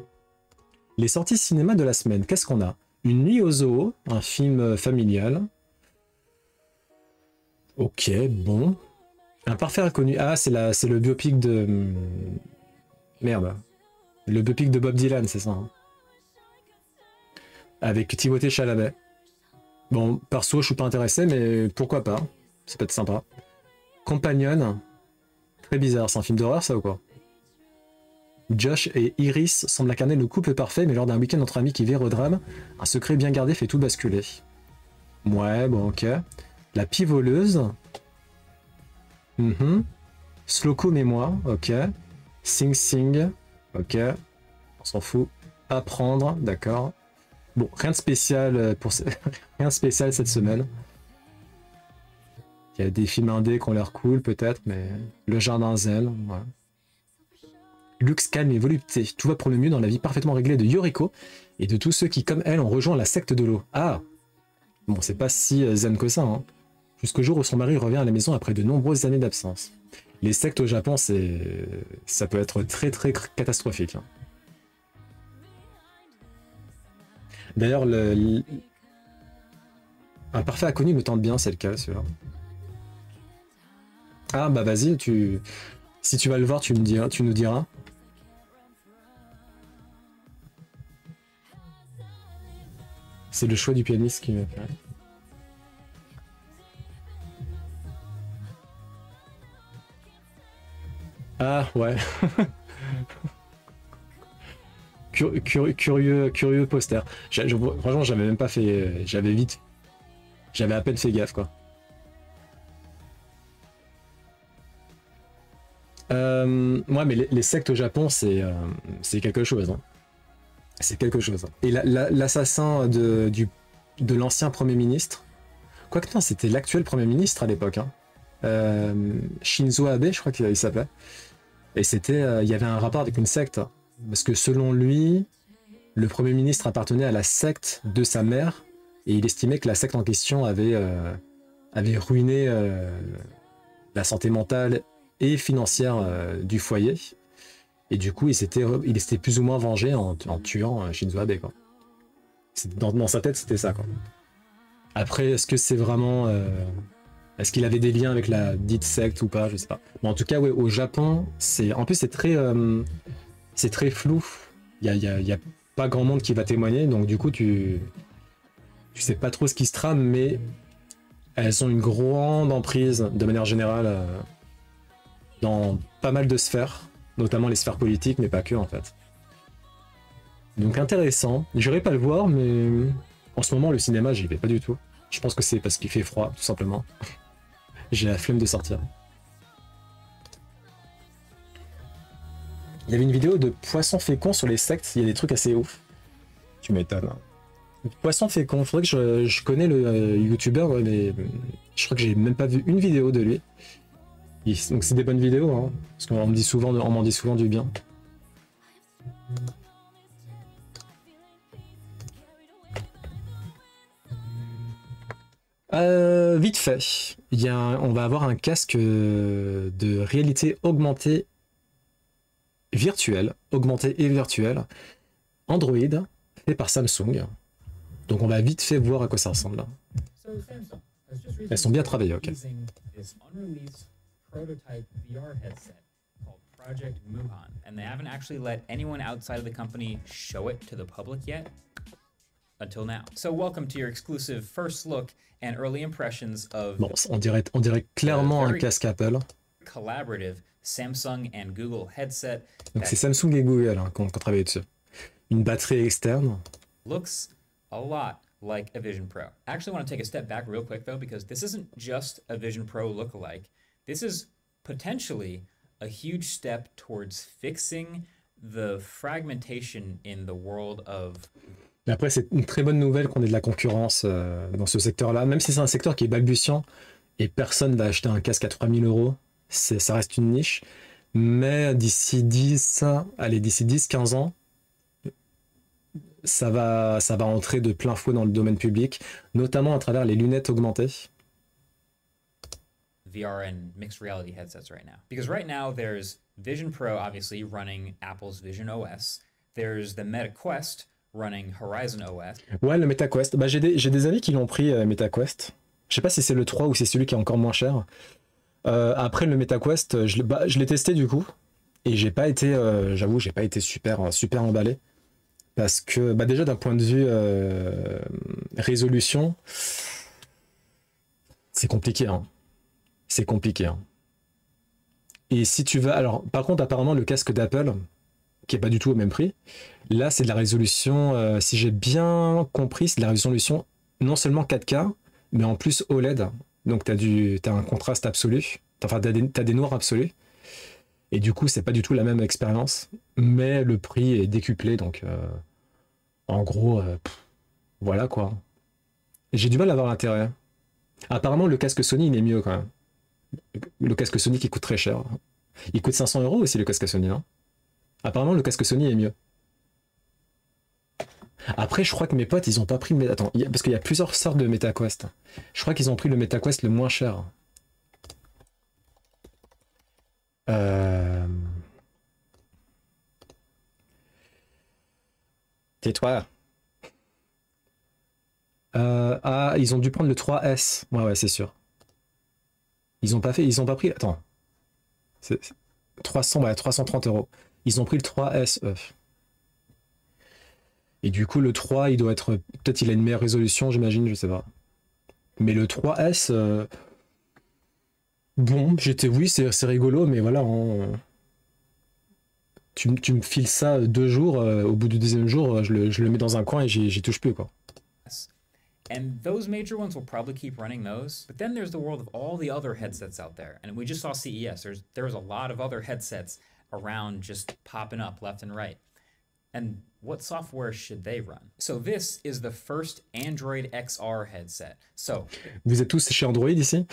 Les sorties cinéma de la semaine, qu'est-ce qu'on a? Une nuit au zoo, un film familial. Ok, bon. Un parfait inconnu. Ah, c'est le biopic de... Merde. Le biopic de Bob Dylan, c'est ça. Hein. Avec Timothée Chalamet. Bon, perso, je suis pas intéressé, mais pourquoi pas? Ça peut être sympa. Companion. Très bizarre, c'est un film d'horreur, ça ou quoi? Josh et Iris semblent incarner le couple parfait, mais lors d'un week-end entre amis qui vire au drame, un secret bien gardé fait tout basculer. Ouais, bon, ok. La pivoleuse. Slowco mémoire, ok. Sing Sing, ok. On s'en fout. Apprendre, d'accord. Bon, rien de spécial rien de spécial cette semaine. Il y a des films indés qui ont l'air cool peut-être, mais Le Jardin Zen, ouais. Luxe calme et volupté, tout va pour le mieux dans la vie parfaitement réglée de Yoriko et de tous ceux qui, comme elle, ont rejoint la secte de l'eau. Ah! Bon, c'est pas si zen que ça, hein. Jusqu'au jour où son mari revient à la maison après de nombreuses années d'absence. Les sectes au Japon, ça peut être très très catastrophique. Hein. D'ailleurs, un parfait inconnu me tente bien, c'est le cas, celui-là. Ah, bah vas-y, si tu vas le voir, tu nous diras. C'est le choix du pianiste qui me fait. Ah, ouais. Curieux poster. Franchement, j'avais même pas fait. J'avais à peine fait gaffe, quoi. Ouais, mais les sectes au Japon, c'est quelque chose. Hein. C'est quelque chose. Et l'assassin de l'ancien Premier ministre, quoique non, c'était l'actuel Premier ministre à l'époque. Hein. Shinzo Abe, je crois qu'il s'appelait. Et il y avait un rapport avec une secte. Parce que selon lui, le Premier ministre appartenait à la secte de sa mère, et il estimait que la secte en question avait ruiné la santé mentale et financière du foyer. Et du coup, il s'était plus ou moins vengé en tuant Shinzo Abe, quoi. Dans sa tête, c'était ça, quoi. Après, est-ce que c'est vraiment... est-ce qu'il avait des liens avec la dite secte ou pas? Je sais pas. Mais en tout cas, ouais, au Japon, en plus, c'est très flou. Il y a pas grand monde qui va témoigner, donc du coup, tu sais pas trop ce qui se trame, mais elles ont une grande emprise, de manière générale, dans pas mal de sphères, notamment les sphères politiques, mais pas que, en fait. Donc intéressant. J'irai pas le voir, mais en ce moment, le cinéma, j'y vais pas du tout. Je pense que c'est parce qu'il fait froid, tout simplement. J'ai la flemme de sortir. Il y avait une vidéo de poisson fécond sur les sectes, il y a des trucs assez ouf. Tu m'étonnes. Poisson fécond, faudrait que je connais le youtubeur, mais je crois que j'ai même pas vu une vidéo de lui. Donc c'est des bonnes vidéos, hein, parce qu'on m'en dit souvent du bien. Vite fait, on va avoir un casque de réalité augmentée virtuelle, augmentée et virtuelle, Android, fait par Samsung. Donc on va vite fait voir à quoi ça ressemble. Elles sont bien travaillées, ok. Project Muhan, and they haven't actually let anyone outside of the company show it to the public yet until now. So welcome to your exclusive first look and early impressions of bon, on dirait clairement un casque Apple. Collaborative Samsung and Google headset. Donc c'est Samsung et Google hein, qui ont travaillé dessus. Une batterie externe. Looks a lot like a Vision Pro. I actually want to take a step back real quick though, because this isn't just a Vision Pro lookalike. This is potentially a huge step towards fixing the fragmentation in the world of... Mais après, c'est une très bonne nouvelle qu'on ait de la concurrence dans ce secteur-là, même si c'est un secteur qui est balbutiant et personne va acheter un casque à 3000 euros, ça reste une niche. Mais d'ici 10-15 ans, ça va entrer de plein fouet dans le domaine public, notamment à travers les lunettes augmentées. VR and mixed reality headsets right now. Because right now there's Vision Pro obviously running Apple's Vision OS. There's the Meta Quest running Horizon OS. Ouais, le Meta Quest. Bah, j'ai des amis qui l'ont pris, Meta Quest. Je sais pas si c'est le 3 ou c'est celui qui est encore moins cher. Après le Meta Quest, je l'ai testé du coup. Et j'ai pas été, j'avoue, j'ai pas été super emballé. Parce que bah, déjà d'un point de vue résolution, c'est compliqué, hein. C'est compliqué. Hein. Et si tu vas... Alors, par contre, apparemment, le casque d'Apple, qui est pas du tout au même prix, là, c'est de la résolution, si j'ai bien compris, c'est de la résolution non seulement 4K, mais en plus OLED. Donc, t'as un contraste absolu. Enfin, t'as des noirs absolus. Et du coup, c'est pas du tout la même expérience. Mais le prix est décuplé. Donc, en gros, voilà quoi. J'ai du mal à avoir l'intérêt. Apparemment, le casque Sony, il est mieux quand même. Le casque Sony qui coûte très cher. Il coûte 500 € aussi le casque Sony, non? Apparemment le casque Sony est mieux. Après je crois que mes potes ils ont pas pris le... Attends, parce qu'il y a plusieurs sortes de MetaQuest. Je crois qu'ils ont pris le MetaQuest le moins cher. Tais-toi. Ah, ils ont dû prendre le 3S. Ouais, c'est sûr. Ils ont pas pris. Attends. 330 €. Ils ont pris le 3SE. Et du coup, le 3, il doit être. Peut-être il a une meilleure résolution, j'imagine, je sais pas. Mais le 3S. Bon, oui, c'est rigolo, mais voilà. Tu me files ça 2 jours, au bout du deuxième jour, je le mets dans un coin et j'y touche plus, quoi. And those major ones will probably keep running those. But then there's the world of all the other headsets out there. And we just saw CES. There was a lot of other headsets around just popping up left and right. And what software should they run? So this is the first Android XR headset. So vous êtes tous chez Android ici?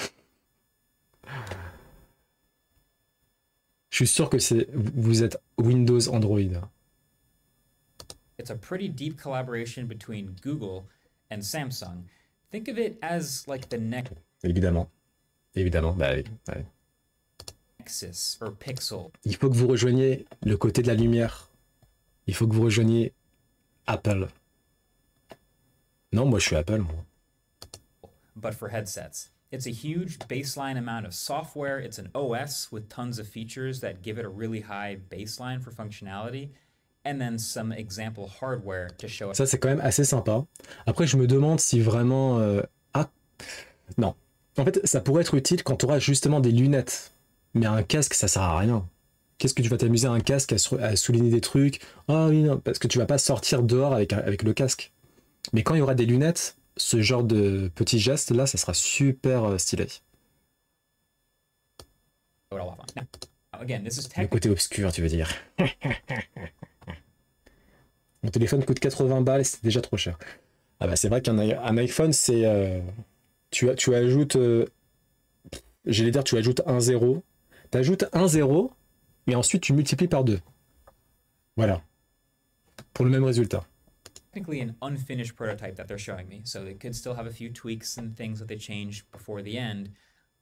Je suis sûr que vous êtes Windows Android. It's a pretty deep collaboration between Google and Samsung. Think of it as like the next. Évidemment. Bah oui. Ouais. Nexus or Pixel. Il faut que vous rejoigniez le côté de la lumière. Il faut que vous rejoigniez Apple. Non, moi je suis Apple, moi. But for headsets. It's a huge baseline amount of software. It's an OS with tons of features that give it a really high baseline for functionality. And then some example hardware to show. Ça, c'est quand même assez sympa. Après, je me demande si vraiment... Ah, non. En fait, ça pourrait être utile quand tu auras justement des lunettes. Mais un casque, ça sert à rien. Qu'est-ce que tu vas t'amuser à un casque à souligner des trucs? Ah oui, non, parce que tu vas pas sortir dehors avec le casque. Mais quand il y aura des lunettes, ce genre de petits gestes là, ça sera super stylé. Now, again, this is Le technically côté obscur, tu veux dire. Mon téléphone coûte 80 balles et c'est déjà trop cher. Ah bah c'est vrai qu'un iPhone, c'est... tu ajoutes... j'allais dire, tu ajoutes un 0. Tu ajoutes un 0, et ensuite tu multiplies par 2. Voilà. Pour le même résultat. an unfinished prototype that they're showing me, so they could still have a few tweaks and things that they changed before the end.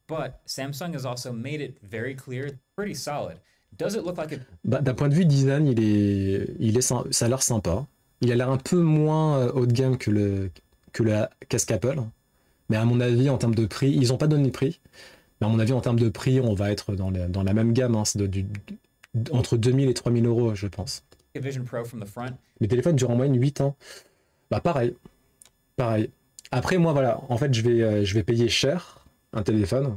But Samsung has also made it very clear, pretty solid. Does it look like it? Bah, d'un point de vue design, ça a l'air sympa. Il a l'air un peu moins haut de gamme que le casque Apple. Mais à mon avis, en termes de prix, ils n'ont pas donné de prix. Mais à mon avis, en termes de prix, on va être dans la même gamme. Hein. C'est entre 2000 et 3000 euros, je pense. Vision Pro from the front. Les téléphones durent en moyenne 8 ans. Bah pareil. Après, moi, voilà, en fait, je vais payer cher un téléphone.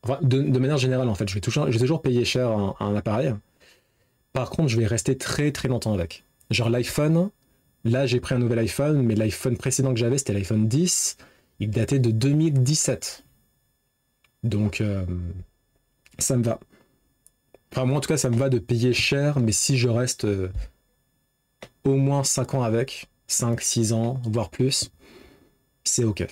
Enfin, de manière générale, en fait, je vais toujours payer cher un appareil. Par contre, je vais rester très très longtemps avec. Genre l'iPhone, là j'ai pris un nouvel iPhone, mais l'iPhone précédent que j'avais, c'était l'iPhone 10. Il datait de 2017. Donc, ça me va. Enfin, moi en tout cas, ça me va de payer cher, mais si je reste au moins 5 ans avec, 5, 6 ans, voire plus, c'est ok.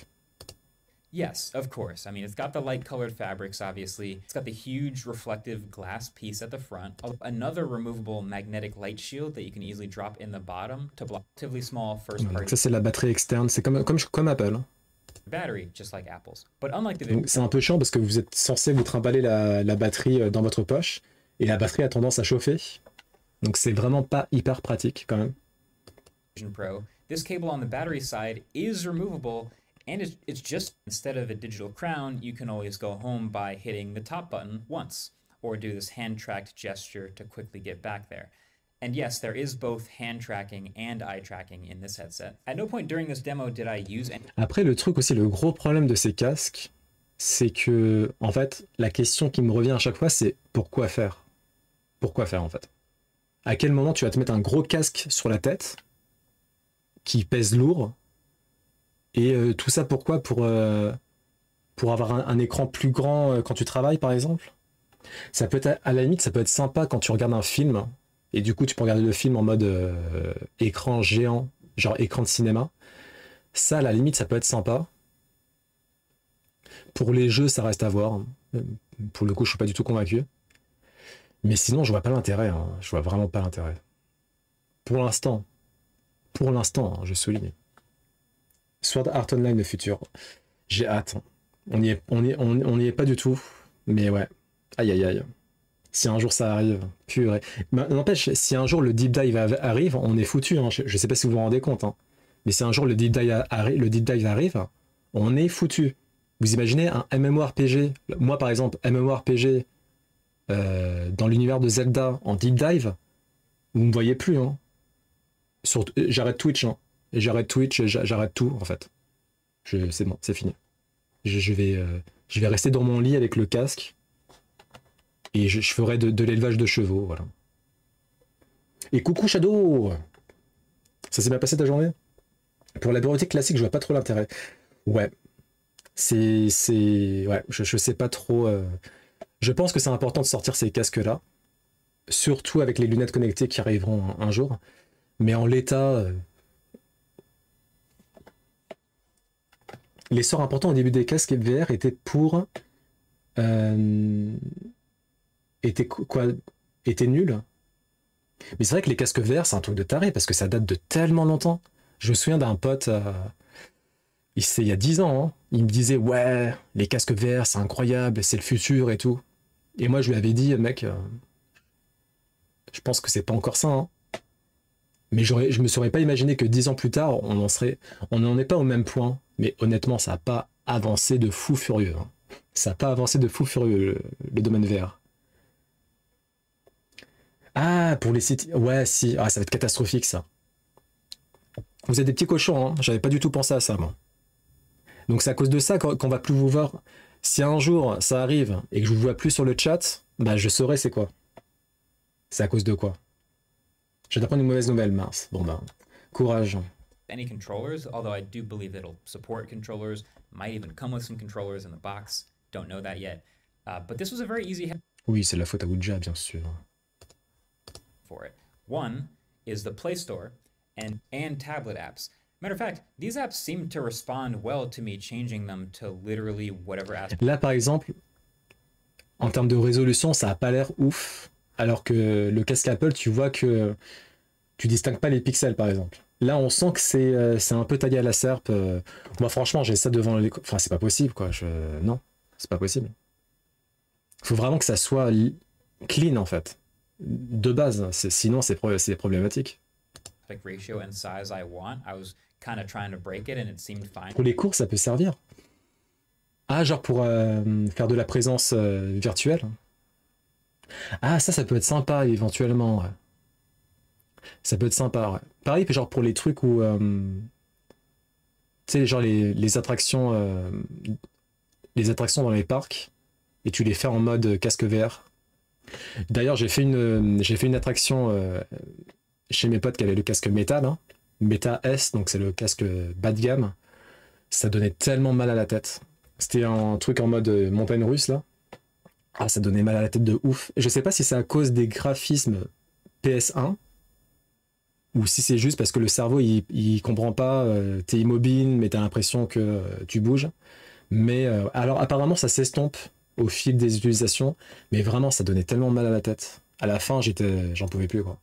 Yes, of course. I mean, it's got the light-colored fabrics, obviously. It's got the huge reflective glass piece at the front. Another removable magnetic light shield that you can easily drop in the bottom to block relatively small Donc first-party ça, c'est la batterie externe. C'est comme Apple. battery, just like Apple's. But unlike the Donc c'est un peu chiant parce que vous êtes censé vous trimballer la batterie dans votre poche et la batterie a tendance à chauffer. Donc c'est vraiment pas hyper pratique quand même. Vision Pro, this cable on the battery side is removable, and it's just, instead of a digital crown, you can always go home by hitting the top button once, or do this hand-tracked gesture to quickly get back there. And yes, there is both hand tracking and eye tracking in this headset. At no point during this demo did I use any. Après, le truc aussi, le gros problème de ces casques, c'est que, en fait, la question qui me revient à chaque fois, c'est pourquoi faire? Pourquoi faire, en fait? À quel moment tu vas te mettre un gros casque sur la tête qui pèse lourd? Et tout ça, pourquoi? Pour avoir un écran plus grand quand tu travailles, par exemple? Ça peut être, à la limite, ça peut être sympa quand tu regardes un film. Et du coup, tu peux regarder le film en mode écran géant, genre écran de cinéma. Ça, à la limite, ça peut être sympa. Pour les jeux, ça reste à voir. Pour le coup, je suis pas du tout convaincu. Mais sinon, je vois pas l'intérêt. Hein. Je vois vraiment pas l'intérêt. Pour l'instant, hein, je souligne. Sword Art Online, le futur. J'ai hâte. On n'y est pas du tout. Mais ouais. Aïe, aïe, aïe. Si un jour ça arrive, purée. N'empêche, si un jour le deep dive arrive, on est foutu. Hein. Je sais pas si vous vous rendez compte. Hein. Mais si un jour le deep dive arrive, on est foutu. Vous imaginez un MMORPG, moi par exemple, MMORPG dans l'univers de Zelda en deep dive, vous me voyez plus. Hein. J'arrête Twitch. Hein. Et j'arrête Twitch, j'arrête tout en fait. C'est bon, c'est fini. Je vais rester dans mon lit avec le casque. Et je ferai de l'élevage de chevaux, voilà. Et coucou Shadow! Ça s'est bien passé ta journée? Pour la bureautique classique, je vois pas trop l'intérêt. Ouais. Ouais, je sais pas trop. Je pense que c'est important de sortir ces casques-là. Surtout avec les lunettes connectées qui arriveront un jour. Mais en l'état... L'essor important au début des casques VR était pour... était nul. Mais c'est vrai que les casques VR, c'est un truc de taré parce que ça date de tellement longtemps. Je me souviens d'un pote, il y a 10 ans, hein, il me disait ouais, les casques VR, c'est incroyable, c'est le futur et tout. Et moi, je lui avais dit, mec, je pense que c'est pas encore ça, hein. Mais je me serais pas imaginé que 10 ans plus tard, on n'en est pas au même point. Mais honnêtement, ça n'a pas avancé de fou furieux, hein. Ça n'a pas avancé de fou furieux, le domaine VR. Ah, pour les sites. Ouais, si. Ah, ça va être catastrophique, ça. Vous êtes des petits cochons, hein. J'avais pas du tout pensé à ça, moi. Donc c'est à cause de ça qu'on va plus vous voir. Si un jour ça arrive et que je vous vois plus sur le chat, bah je saurai c'est quoi. C'est à cause de quoi. Je vais t'apprendre une mauvaise nouvelle, mince. Bon bah, courage. Any controllers, although I do believe it'll support controllers, might even come with some controllers in the box. Don't know that yet. But this was a very easy Oui, c'est la faute à Ouija, bien sûr. for it. One is the Play Store and tablet apps. Matter of fact, these apps seem to respond well to me changing them to literally whatever aspect. Là, par exemple, en termes de résolution, ça a pas l'air ouf. Alors que le casque Apple, tu vois que tu distingues pas les pixels, par exemple. Là, on sent que c'est un peu taillé à la serpe. Moi, franchement, j'ai ça devant les... Enfin, c'est pas possible, quoi. Non, c'est pas possible. Faut vraiment que ça soit clean, en fait. De base, sinon, c'est problématique. Ratio and size I want. I was kind of trying to break it and it seemed fine. Pour les cours, ça peut servir. Ah, genre pour faire de la présence virtuelle. Ah, ça peut être sympa, éventuellement. Ouais. Ça peut être sympa, ouais. Pareil, genre pour les trucs où... tu sais, genre les attractions dans les parcs, et tu les fais en mode casque VR. D'ailleurs, j'ai fait une attraction chez mes potes qui avaient le casque Meta, là. Meta S, donc c'est le casque bas de gamme. Ça donnait tellement mal à la tête. C'était un truc en mode montagne russe, là. Ah, ça donnait mal à la tête de ouf. Je sais pas si c'est à cause des graphismes PS1 ou si c'est juste parce que le cerveau il comprend pas, t'es immobile mais t'as l'impression que tu bouges. Mais alors apparemment ça s'estompe au fil des utilisations, mais vraiment ça donnait tellement mal à la tête. À la fin j'en pouvais plus, quoi.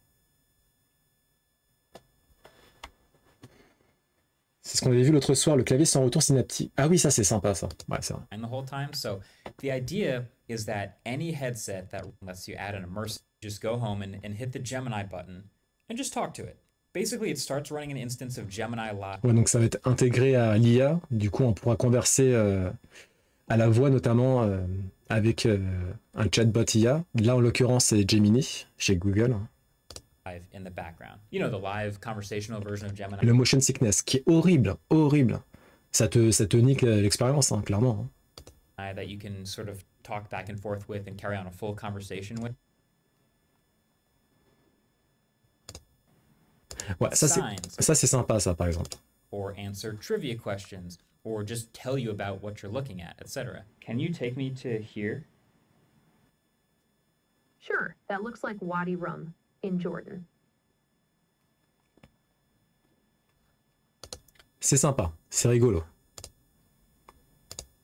C'est ce qu'on avait vu l'autre soir, le clavier sans retour synaptique. Ah oui, ça c'est sympa, ça. Ouais, c'est vrai. And the whole time. So the idea is that any headset that lets you add an immersive, just go home and hit the Gemini button and just talk to it. Basically, it starts running an instance of Gemini Live. Ouais, donc ça va être intégré à l'IA. Du coup, on pourra converser à la voix, notamment avec un chatbot IA. Là, en l'occurrence, c'est Gemini chez Google. In the background. You know, the live conversational version of Gemini. Le motion sickness, qui est horrible, horrible. Ça te nique l'expérience, hein, clairement. That you can sort of talk back and forth with and carry on a full conversation with. Ouais, ça c'est sympa, ça, par exemple. Or answer trivia questions, or just tell you about what you're looking at, etc. Can you take me to here? Sure, that looks like Wadi Rum in Jordan. C'est sympa, c'est rigolo.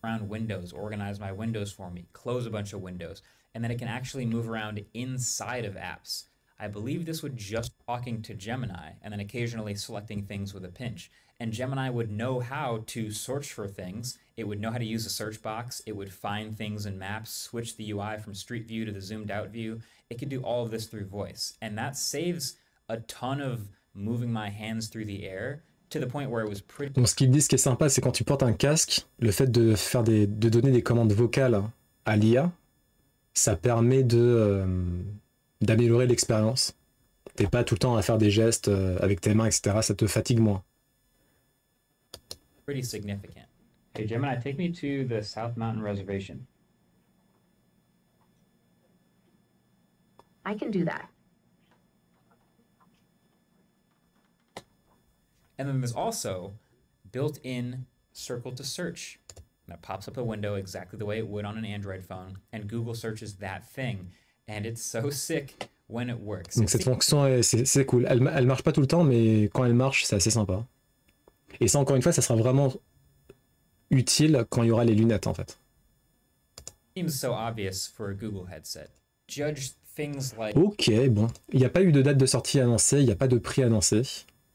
Around windows, organize my windows for me, close a bunch of windows, and then it can actually move around inside of apps. I believe this would just talking to Gemini and then occasionally selecting things with a pinch. And Gemini would know how to search for things. It would know how to use a search box. It would find things in maps, switch the UI from Street View to the zoomed out view. It could do all of this through voice. And that saves a ton of moving my hands through the air to the point where it was pretty... Donc ce qu'ils disent, ce qui est sympa, c'est quand tu portes un casque, le fait de donner des commandes vocales à l'IA, ça permet d'améliorer l'expérience. T'es pas tout le temps à faire des gestes avec tes mains, etc. Ça te fatigue moins. Pretty significant. Hey Gemini, take me to the South Mountain Reservation. I can do that. And then there's also built-in circle to search. That pops up a window exactly the way it would on an Android phone, and Google searches that thing. And it's so sick when it works. Donc cette fonction, c'est cool. Elle marche pas tout le temps, mais quand elle marche, c'est assez sympa. Et ça, encore une fois, ça sera vraiment utile quand il y aura les lunettes, en fait. Seems so obvious for a Google headset. Judge things like... Ok, bon. Il n'y a pas eu de date de sortie annoncée, il n'y a pas de prix annoncé.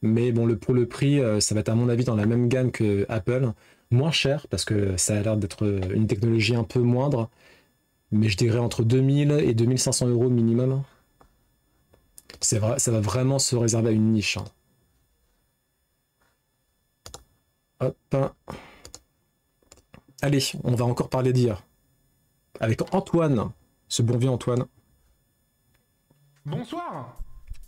Mais bon, pour le prix, ça va être à mon avis dans la même gamme que Apple. Moins cher, parce que ça a l'air d'être une technologie un peu moindre. Mais je dirais entre 2000 et 2500 euros minimum. C'est vrai, ça va vraiment se réserver à une niche, hein. Hop. Allez, on va encore parler d'IA. Avec Antoine, ce bon vieux Antoine. Bonsoir.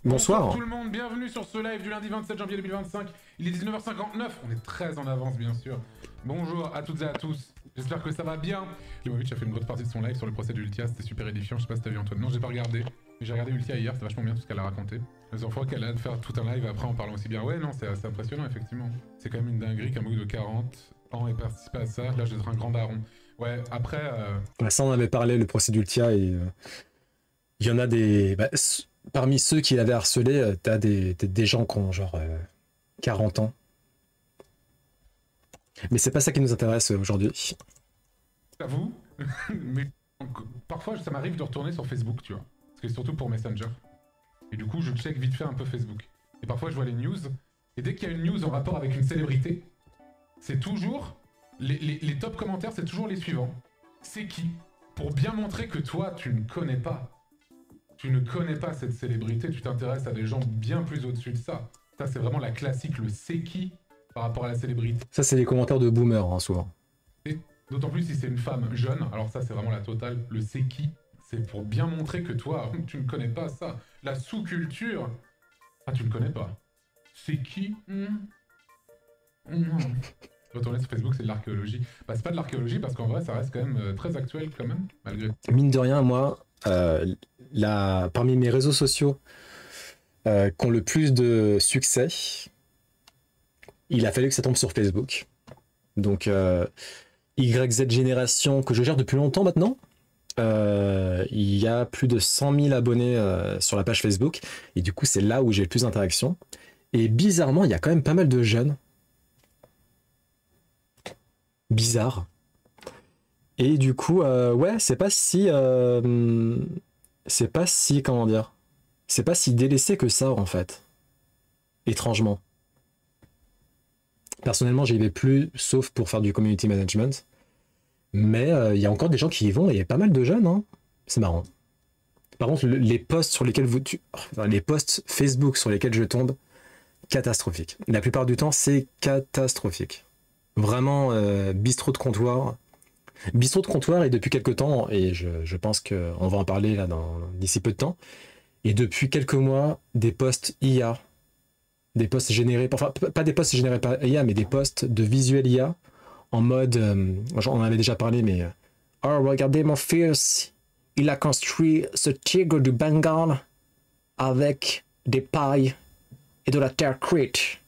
Bonsoir. Tout le monde, bienvenue sur ce live du lundi 27 janvier 2025. Il est 19h59, on est très en avance bien sûr. Bonjour à toutes et à tous, j'espère que ça va bien. Limovic a fait une grosse partie de son live sur le procès d'Ultia, c'était super édifiant, je sais pas si t'as vu Antoine. Non, j'ai pas regardé, mais j'ai regardé Ultia hier, c'était vachement bien tout ce qu'elle a raconté. Les enfants qu'elle a de faire tout un live après en parlant aussi bien. Ouais non, c'est assez impressionnant effectivement. C'est quand même une dinguerie qu'un bouc de 40 ans ait participé à ça, là j'ai d'être un grand daron. Ouais, après... Ouais, ça on avait parlé, le procès d'Ultia, et il y en a des... Bah, parmi ceux qui l'avaient harcelé, t'as des gens qui ont genre 40 ans. Mais c'est pas ça qui nous intéresse aujourd'hui. J'avoue, mais parfois ça m'arrive de retourner sur Facebook, tu vois. Parce que surtout pour Messenger. Et du coup, je check vite fait un peu Facebook. Et parfois, je vois les news. Et dès qu'il y a une news en rapport avec une célébrité, c'est toujours... Les top commentaires, c'est toujours les suivants. C'est qui? Pour bien montrer que toi, tu ne connais pas. Tu ne connais pas cette célébrité, tu t'intéresses à des gens bien plus au-dessus de ça. Ça, c'est vraiment la classique, le c'est qui par rapport à la célébrité. Ça, c'est les commentaires de boomers, hein, souvent. D'autant plus si c'est une femme jeune, alors ça, c'est vraiment la totale. Le c'est qui, c'est pour bien montrer que toi, tu ne connais pas ça. La sous-culture, ah, tu ne connais pas. C'est qui? Retourner sur Facebook, c'est de l'archéologie. Bah, c'est pas de l'archéologie parce qu'en vrai, ça reste quand même très actuel, quand même, malgré. Mine de rien, moi, parmi mes réseaux sociaux qui ont le plus de succès, il a fallu que ça tombe sur Facebook. Donc, YZ Génération, que je gère depuis longtemps maintenant, il y a plus de 100 000 abonnés sur la page Facebook. Et du coup, c'est là où j'ai le plus d'interactions. Et bizarrement, il y a quand même pas mal de jeunes. Bizarre. Et du coup, ouais, c'est pas si... comment dire, c'est pas si délaissé que ça, en fait. Étrangement. Personnellement, j'y vais plus, sauf pour faire du community management. Mais il y a encore des gens qui y vont, et il y a pas mal de jeunes, hein. C'est marrant. Par contre, les posts sur lesquels les posts Facebook sur lesquels je tombe, catastrophique. La plupart du temps, c'est catastrophique. Vraiment, bistrot de comptoir. Bistrot de comptoir, et depuis quelques temps, et je pense qu'on va en parler là d'ici peu de temps, et depuis quelques mois, des posts IA, des posts générés, enfin pas des posts générés par IA, mais des posts de visuel IA, en mode, on en avait déjà parlé, mais oh, regardez mon fils, il a construit ce tigre du Bengale avec des pailles et de la terre cuite.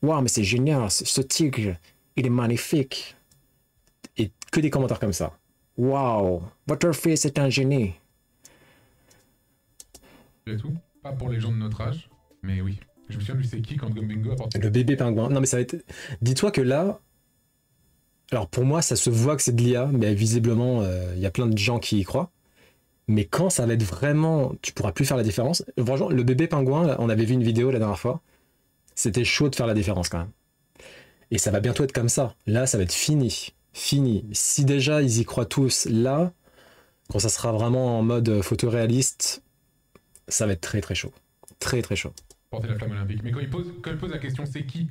Waouh, mais c'est génial, ce tigre, il est magnifique. Et que des commentaires comme ça. Waouh, votre fils est un génie. Et tout. Pas pour les gens de notre âge, mais oui. Je me souviens du c'est qui quand Gombingo a porté. Le bébé pingouin. Non, mais ça va être. Dis-toi que là. Alors pour moi, ça se voit que c'est de l'IA, mais visiblement, il y a plein de gens qui y croient. Mais quand ça va être vraiment. Tu pourras plus faire la différence. Franchement, le bébé pingouin, là, on avait vu une vidéo la dernière fois. C'était chaud de faire la différence quand même. Et ça va bientôt être comme ça. Là, ça va être fini. Fini. Si déjà ils y croient tous là, quand ça sera vraiment en mode photoréaliste, ça va être très très chaud. Très très chaud. Porter la flamme olympique. Mais quand il pose la question c'est qui,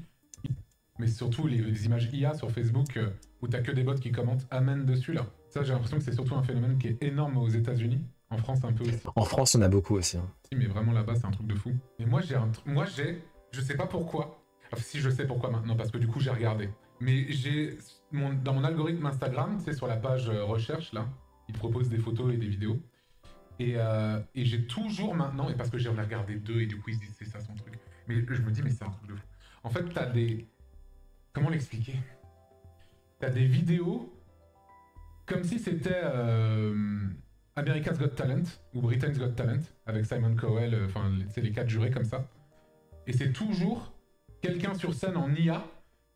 mais surtout les images IA sur Facebook où t'as que des bots qui commentent amen dessus là. Ça j'ai l'impression que c'est surtout un phénomène qui est énorme aux États-Unis. En France un peu aussi. En France, on a beaucoup aussi. Hein. Mais vraiment là-bas c'est un truc de fou. Et moi j'ai, je sais pas pourquoi. Enfin si je sais pourquoi maintenant parce que du coup j'ai regardé. Mais j'ai dans mon algorithme Instagram, tu sais sur la page recherche là, il te propose des photos et des vidéos. Et j'ai toujours maintenant, et parce que j'ai regardé 2 et du coup ils se disent c'est ça son truc. Mais je me dis mais c'est un truc de fou. En fait t'as des... Comment l'expliquer? T'as des vidéos comme si c'était America's Got Talent ou Britain's Got Talent avec Simon Cowell, enfin c'est les 4 jurés comme ça. Et c'est toujours quelqu'un sur scène en IA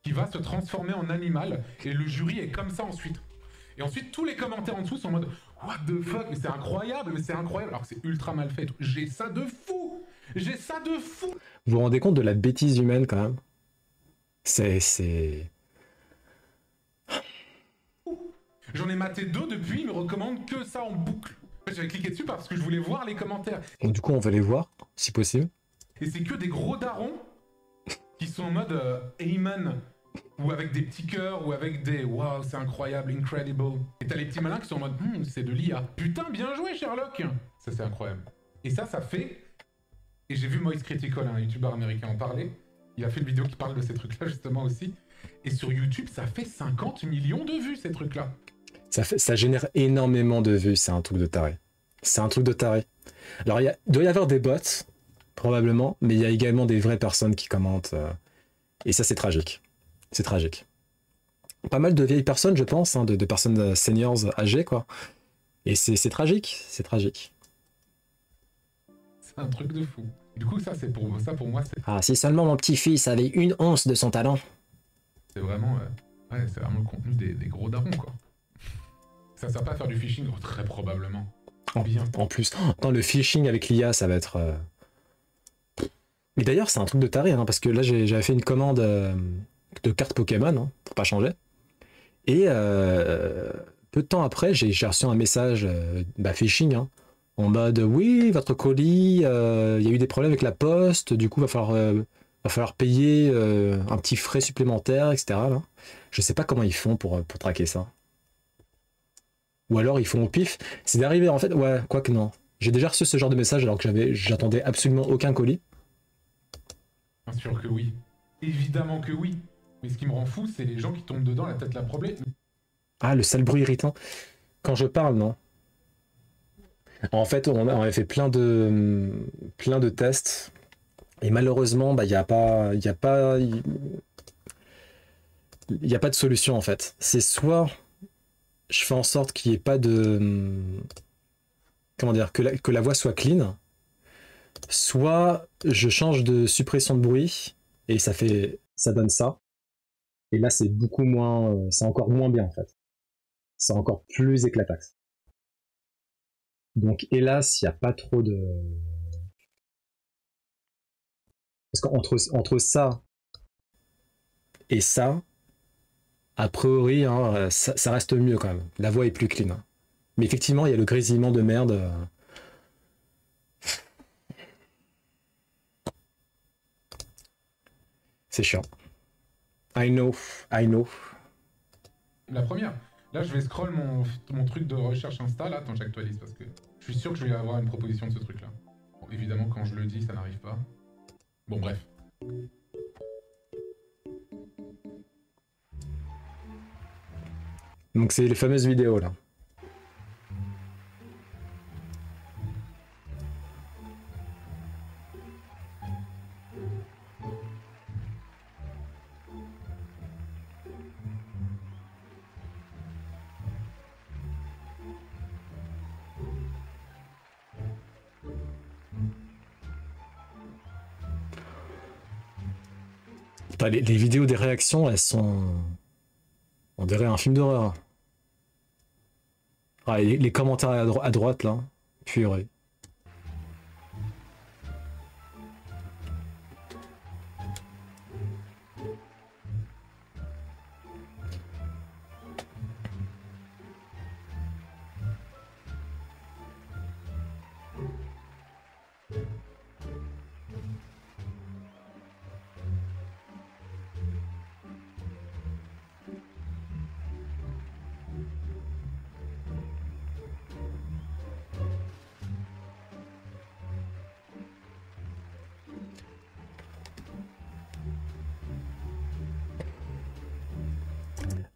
qui va se transformer en animal et le jury est comme ça ensuite. Et ensuite tous les commentaires en dessous sont en mode what the fuck, mais c'est incroyable, alors que c'est ultra mal fait. J'ai ça de fou. Vous vous rendez compte de la bêtise humaine quand même? C'est... J'en ai maté 2 depuis, ils me recommandent que ça en boucle. J'avais cliqué dessus parce que je voulais voir les commentaires. Donc, du coup, on va les voir, si possible. Et c'est que des gros darons qui sont en mode Amen, ou avec des petits cœurs, ou avec des waouh, c'est incroyable, incredible. Et t'as les petits malins qui sont en mode c'est de l'IA. Putain, bien joué, Sherlock. Ça, c'est incroyable. Et ça fait. Et j'ai vu Moist Critical, un youtubeur américain, en parler. Il a fait une vidéo qui parle de ces trucs-là, justement aussi. Et sur YouTube, ça fait 50 millions de vues, ces trucs-là. Ça génère énormément de vues, c'est un truc de taré. C'est un truc de taré. Alors, il doit y avoir des bots, probablement, mais il y a également des vraies personnes qui commentent. Et ça, c'est tragique. C'est tragique. Pas mal de vieilles personnes, je pense, hein, de personnes seniors âgées, quoi. Et c'est tragique, c'est tragique. C'est un truc de fou. Du coup, ça, pour moi, Ah, si seulement mon petit-fils avait 1 once de son talent. c'est vraiment... c'est vraiment le contenu des gros darons, quoi. Ça sert pas à faire du phishing, très probablement. Bien. En plus, dans le phishing avec l'IA, ça va être... Mais d'ailleurs, c'est un truc de taré, hein, parce que là, j'avais fait une commande de cartes Pokémon, hein, pour pas changer. Et peu de temps après, j'ai reçu un message phishing, hein, en mode oui, votre colis, il y a eu des problèmes avec la poste, du coup, va falloir payer un petit frais supplémentaire, etc. Là. Je sais pas comment ils font pour traquer ça. Ou alors ils font au pif. C'est d'arriver en fait, ouais, quoique non. J'ai déjà reçu ce genre de message alors que j'attendais absolument aucun colis. Bien sûr que oui. Évidemment que oui. Mais ce qui me rend fou, c'est les gens qui tombent dedans, la tête la problème. Ah, le sale bruit irritant. Quand je parle, non. En fait, on avait fait plein de tests. Et malheureusement, il n'y a pas de solution en fait. C'est soit je fais en sorte qu'il n'y ait pas de... Comment dire, que la voix soit clean, soit je change de suppression de bruit et ça donne ça. Et là, c'est beaucoup moins, c'est encore moins bien en fait. C'est encore plus éclataxe. Donc, hélas, il n'y a pas trop de... Parce qu'entre ça et ça, a priori, hein, ça reste mieux quand même. La voix est plus clean. Hein. Mais effectivement, il y a le grésillement de merde. C'est chiant. I know. La première. Là, je vais scroll mon truc de recherche Insta, là. Attends, j'actualise parce que je suis sûr que je vais avoir une proposition de ce truc-là. Bon, évidemment, quand je le dis, ça n'arrive pas. Bon, bref. Donc c'est les fameuses vidéos là. Les vidéos des réactions, elles sont... On dirait un film d'horreur. Ah, et les commentaires à droite, là. Purée.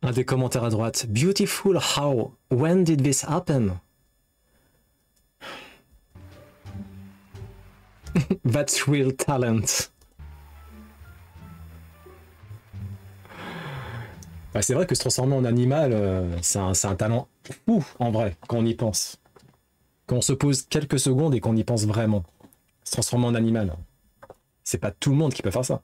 Un des commentaires à droite. Beautiful how? When did this happen? That's real talent. Bah, c'est vrai que se transformer en animal, c'est un talent fou, en vrai, quand on y pense. Quand on se pose quelques secondes et qu'on y pense vraiment. Se transformer en animal. C'est pas tout le monde qui peut faire ça.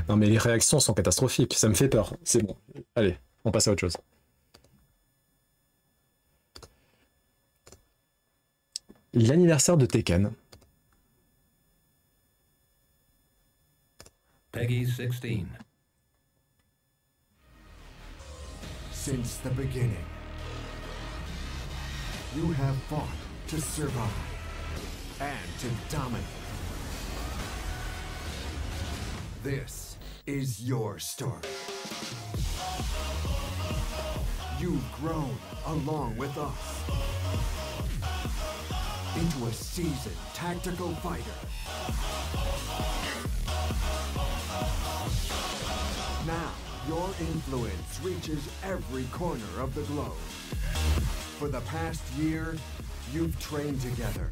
Non mais les réactions sont catastrophiques, ça me fait peur. C'est bon. Allez, on passe à autre chose. L'anniversaire de Tekken. Peggy 16. Since the beginning, you have fought to survive and to dominate. This is your story. You've grown along with us into a seasoned tactical fighter. Now, your influence reaches every corner of the globe. For the past year, you've trained together,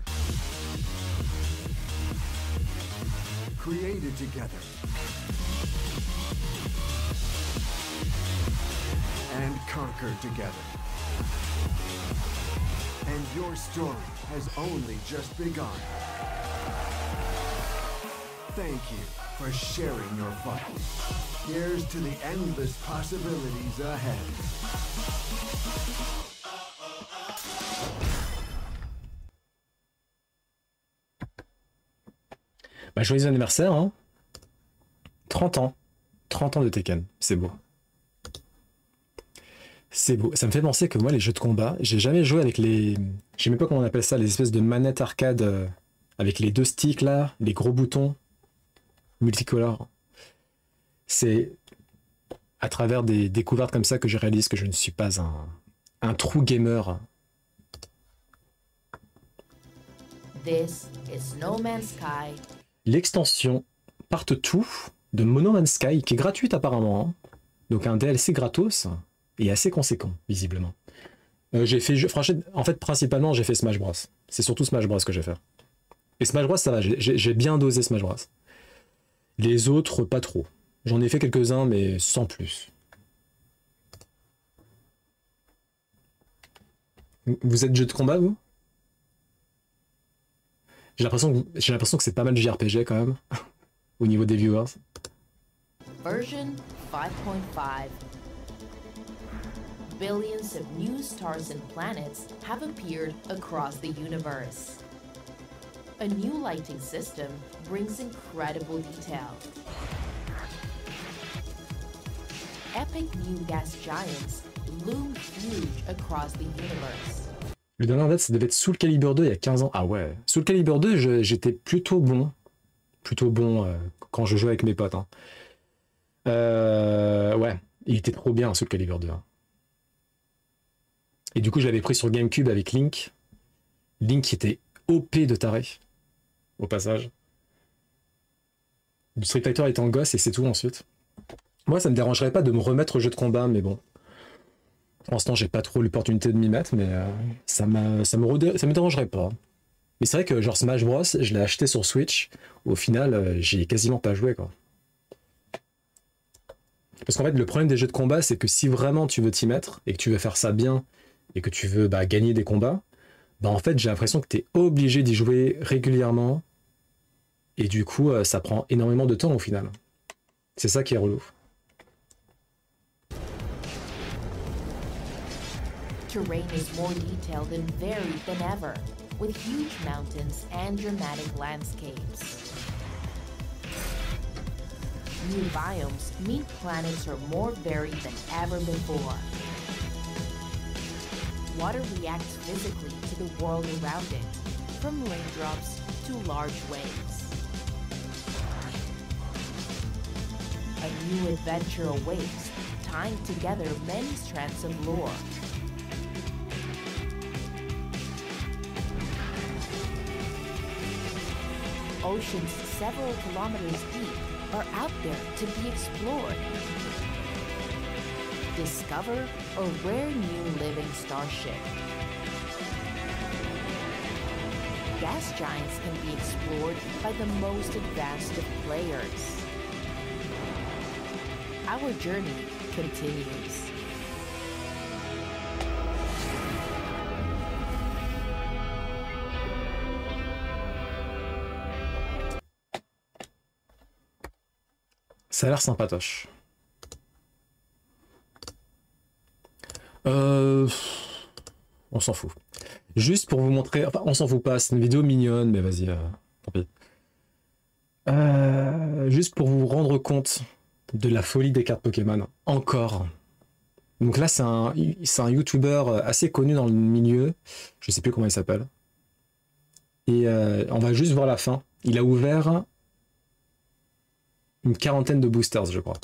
created together, and conquered together. And your story has only just begun. Thank you for sharing your fight. Here's to the endless possibilities ahead. Bah, joyeux anniversaire, hein. 30 ans. 30 ans de Tekken, c'est beau. C'est beau. Ça me fait penser que moi, les jeux de combat, j'ai jamais joué avec les... Je sais même pas comment on appelle ça, les espèces de manettes arcade avec les deux sticks là, les gros boutons multicolores. C'est à travers des découvertes comme ça que je réalise que je ne suis pas un true gamer. This is No Man's Sky. L'extension Part 2 de No Man's Sky, qui est gratuite apparemment, hein. Donc un DLC gratos et assez conséquent, visiblement. J'ai fait, franchement, en fait, principalement, j'ai fait Smash Bros. C'est surtout Smash Bros que j'ai fait. Et Smash Bros, ça va, j'ai bien dosé Smash Bros. Les autres, pas trop. J'en ai fait quelques-uns, mais sans plus. Vous êtes jeu de combat, vous? J'ai l'impression que c'est pas mal de JRPG quand même, au niveau des viewers. Version 5.5. Billions of new stars and planets have appeared across the universe. A new lighting system brings incredible detail. Epic new gas giants loom huge across the universe. Le dernier en date, ça devait être Soul Calibur 2 il y a 15 ans. Ah ouais. Soul Calibur 2, j'étais plutôt bon. Plutôt bon quand je jouais avec mes potes. Hein. Ouais, il était trop bien Soul Calibur 2. Hein. Et du coup, je l'avais pris sur GameCube avec Link. Link qui était OP de taré. Au passage. Du Street Fighter étant gosse et c'est tout ensuite. Moi, ça me dérangerait pas de me remettre au jeu de combat, mais bon. Pour l'instant, j'ai pas trop l'opportunité de m'y mettre, mais ça me dérangerait pas. Mais c'est vrai que genre Smash Bros, je l'ai acheté sur Switch. Au final, j'y ai quasiment pas joué, quoi. Parce qu'en fait, le problème des jeux de combat, c'est que si vraiment tu veux t'y mettre et que tu veux faire ça bien et que tu veux gagner des combats, en fait, j'ai l'impression que tu es obligé d'y jouer régulièrement et du coup, ça prend énormément de temps au final. C'est ça qui est relou. Terrain is more detailed and varied than ever, with huge mountains and dramatic landscapes. New biomes mean planets are more varied than ever before. Water reacts physically to the world around it, from raindrops to large waves. A new adventure awaits, tying together many strands of lore. Oceans several kilometers deep are out there to be explored. Discover a rare new living starship. Gas giants can be explored by the most advanced of players. Our journey continues. Ça a l'air sympatoche. On s'en fout. Juste pour vous montrer... Enfin, on s'en fout pas, c'est une vidéo mignonne, mais vas-y, tant pis. juste pour vous rendre compte de la folie des cartes Pokémon, encore. Donc là, c'est un YouTuber assez connu dans le milieu. Je sais plus comment il s'appelle. Et on va juste voir la fin. Il a ouvert une quarantaine de boosters, je crois.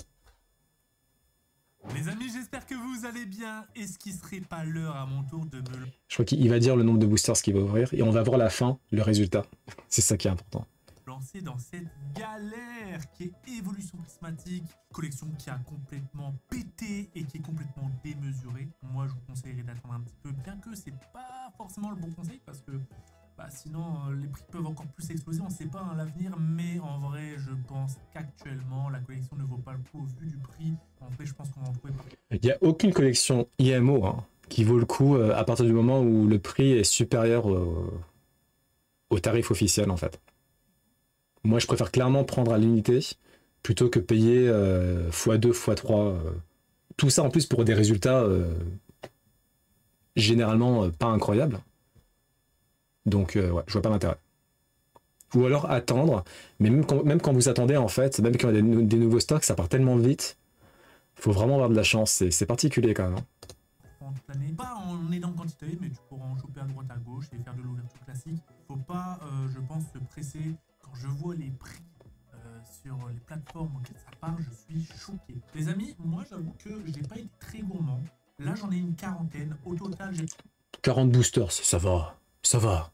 Les amis, j'espère que vous allez bien. Est-ce qu'il serait pas l'heure à mon tour de me Je crois qu'il va dire le nombre de boosters qu'il va ouvrir. Et on va voir la fin, le résultat. C'est ça qui est important. lancer dans cette galère qui est Évolution Prismatique, collection qui a complètement pété et qui est complètement démesurée. Moi, je vous conseillerais d'attendre un petit peu, bien que c'est pas forcément le bon conseil parce que sinon les prix peuvent encore plus exploser. On ne sait pas l'avenir, mais en vrai, je pense qu'actuellement la collection ne vaut pas le coup au vu du prix. En vrai, je pense qu'on va en trouver partout. Il n'y a aucune collection IMO qui vaut le coup à partir du moment où le prix est supérieur au tarif officiel en fait. Moi, je préfère clairement prendre à l'unité plutôt que payer x2, x3. Tout ça en plus pour des résultats généralement pas incroyables. Donc, ouais, je vois pas l'intérêt. Ou alors attendre, mais même quand vous attendez, en fait, même quand il y a des nouveaux stocks, ça part tellement vite. Faut vraiment avoir de la chance, c'est particulier quand même. Pas en énorme quantité, mais tu pourras en choper à droite à gauche et faire de l'ouverture classique. Faut pas, je pense, se presser. Quand je vois les prix sur les plateformes auxquelles ça part, je suis choqué. Les amis, moi j'avoue que j'ai pas été très gourmand. Là j'en ai une quarantaine. Au total, j'ai 40 boosters, ça va. Ça va.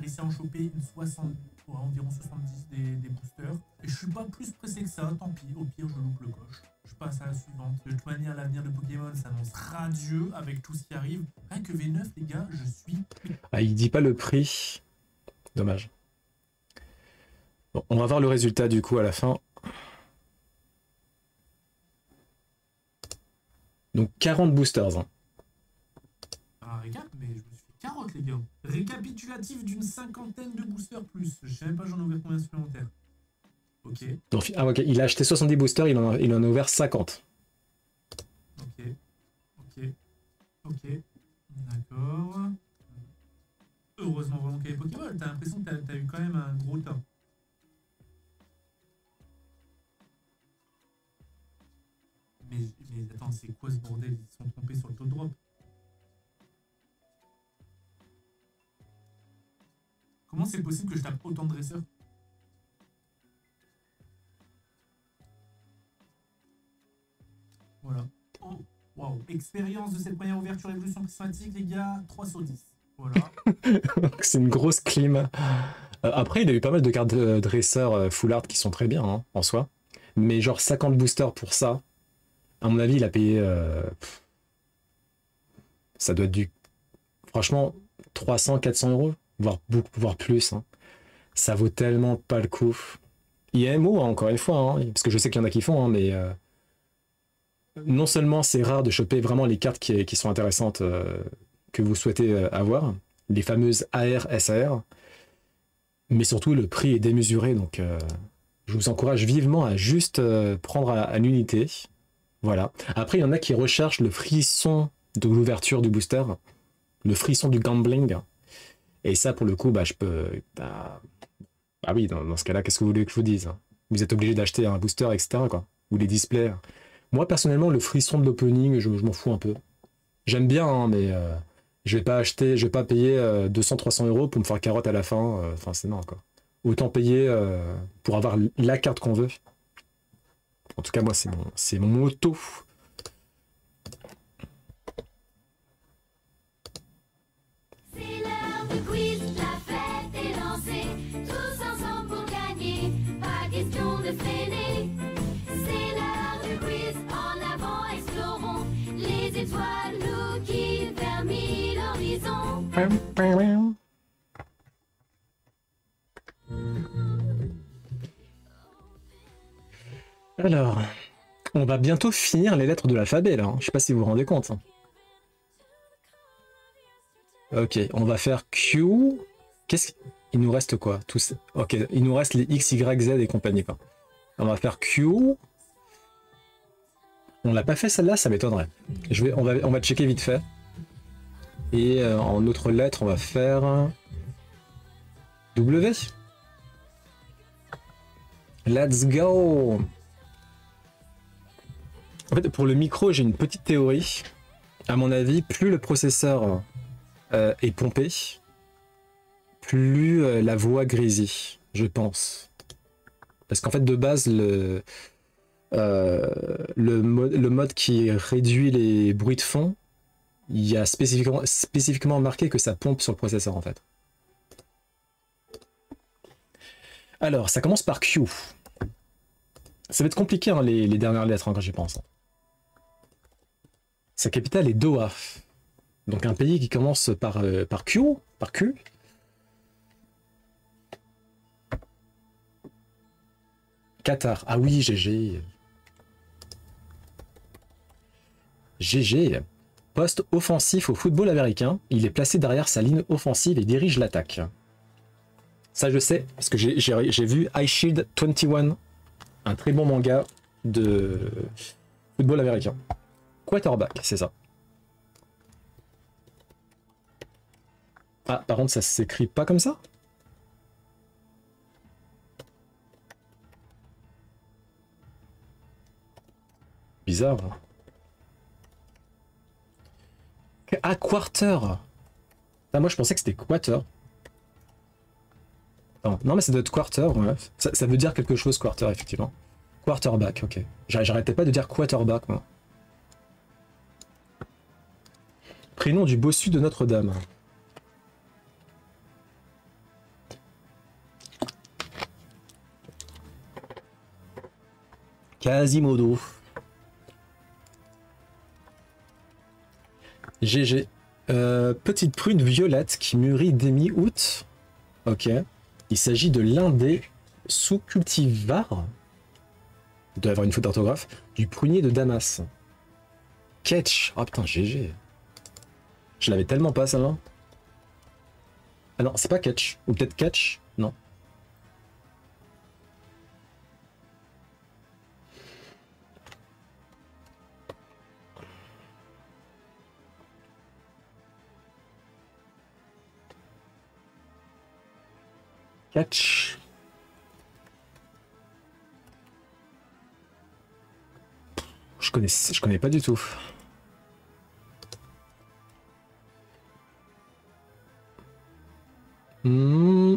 réussi à en choper une 60, environ 70 des boosters. Et je suis pas plus pressé que ça, tant pis. Au pire, je loupe le coche. Je passe à la suivante. De toute manière, l'avenir de Pokémon s'annonce radieux avec tout ce qui arrive. Rien que V9, les gars, je suis... Ah, il dit pas le prix. Dommage. Bon, on va voir le résultat du coup à la fin. Donc 40 boosters. Ah, récap, mais je me suis fait carotte, les gars. Récapitulatif d'une cinquantaine de boosters plus. Je sais même pas j'en ai ouvert combien supplémentaires. Ok. Donc, ok, il a acheté 70 boosters, il en a ouvert 50. Ok. D'accord. Heureusement vraiment qu'il y avait Pokéball. T'as l'impression que t'as eu quand même un gros tas. Mais attends, c'est quoi ce bordel? Ils se sont trompés sur le taux de drop. Comment c'est possible que je tape autant de dresseurs? Voilà. Oh, waouh. Expérience de cette première ouverture Évolution Prismatique, les gars, 3 sur 10. Voilà. C'est une grosse clim. Après, il a eu pas mal de cartes dresseurs full art qui sont très bien en soi. Mais genre 50 boosters pour ça, à mon avis, il a payé... ça doit être du... Franchement, 300, 400 euros, voire plus. Ça vaut tellement pas le coup. IMO, encore une fois, parce que je sais qu'il y en a qui font, mais... non seulement c'est rare de choper vraiment les cartes qui sont intéressantes que vous souhaitez avoir, les fameuses AR, SAR, mais surtout le prix est démesuré, donc je vous encourage vivement à juste prendre à l'unité. Voilà. Après, il y en a qui recherchent le frisson de l'ouverture du booster, le frisson du gambling, et ça pour le coup, je peux... Ah oui, dans ce cas-là, qu'est-ce que vous voulez que je vous dise? Vous êtes obligé d'acheter un booster, etc., quoi, ou les displays. Moi, personnellement, le frisson de l'opening, je m'en fous un peu. J'aime bien, mais je vais pas payer 200-300 euros pour me faire carotte à la fin. Enfin, c'est non, quoi. Autant payer pour avoir la carte qu'on veut. En tout cas, moi, c'est mon motto. C'est l'heure du quiz, la fête est lancée. Tous ensemble pour gagner, pas question de freiner. C'est l'heure du quiz, en avant explorons les étoiles nous guident vers mille horizons. Alors, on va bientôt finir les lettres de l'alphabet, là. Je sais pas si vous vous rendez compte. Ok, on va faire Q. Il nous reste quoi? Tous. Ok, il nous reste les X, Y, Z et compagnie, quoi. On va faire Q. On l'a pas fait celle-là, ça m'étonnerait. On va checker vite fait. Et en autre lettre, on va faire W. Let's go. En fait, pour le micro, j'ai une petite théorie. À mon avis, plus le processeur est pompé, plus la voix grésille, je pense. Parce qu'en fait, de base, le mode qui réduit les bruits de fond, il y a spécifiquement marqué que ça pompe sur le processeur, en fait. Alors, ça commence par Q. Ça va être compliqué, hein, les dernières lettres, hein, quand j'y pense. Sa capitale est Doha. Donc un pays qui commence par Q. Par Q. Qatar. Ah oui, GG. GG. Poste offensif au football américain. Il est placé derrière sa ligne offensive et dirige l'attaque. Ça je sais, parce que j'ai vu Ice Shield 21, un très bon manga de football américain. Quarterback, c'est ça. Ah, par contre, ça s'écrit pas comme ça? Bizarre. Ah, quarter. Ah, moi, je pensais que c'était quarter. Non, mais ça doit être quarter. Ouais. Ça veut dire quelque chose, quarter, effectivement. Quarterback, ok. J'arrêtais pas de dire quarterback, moi. Prénom du bossu de Notre-Dame. Quasimodo. GG. Petite prune violette qui mûrit dès mi-août. Ok. Il s'agit de l'un des sous-cultivars. Il doit y avoir une faute d'orthographe. Du prunier de Damas. Ketch. Oh putain, GG. Je l'avais tellement pas, ça, là. Ah non, c'est pas catch. Ou peut-être catch. Non. Catch. Je connais pas du tout.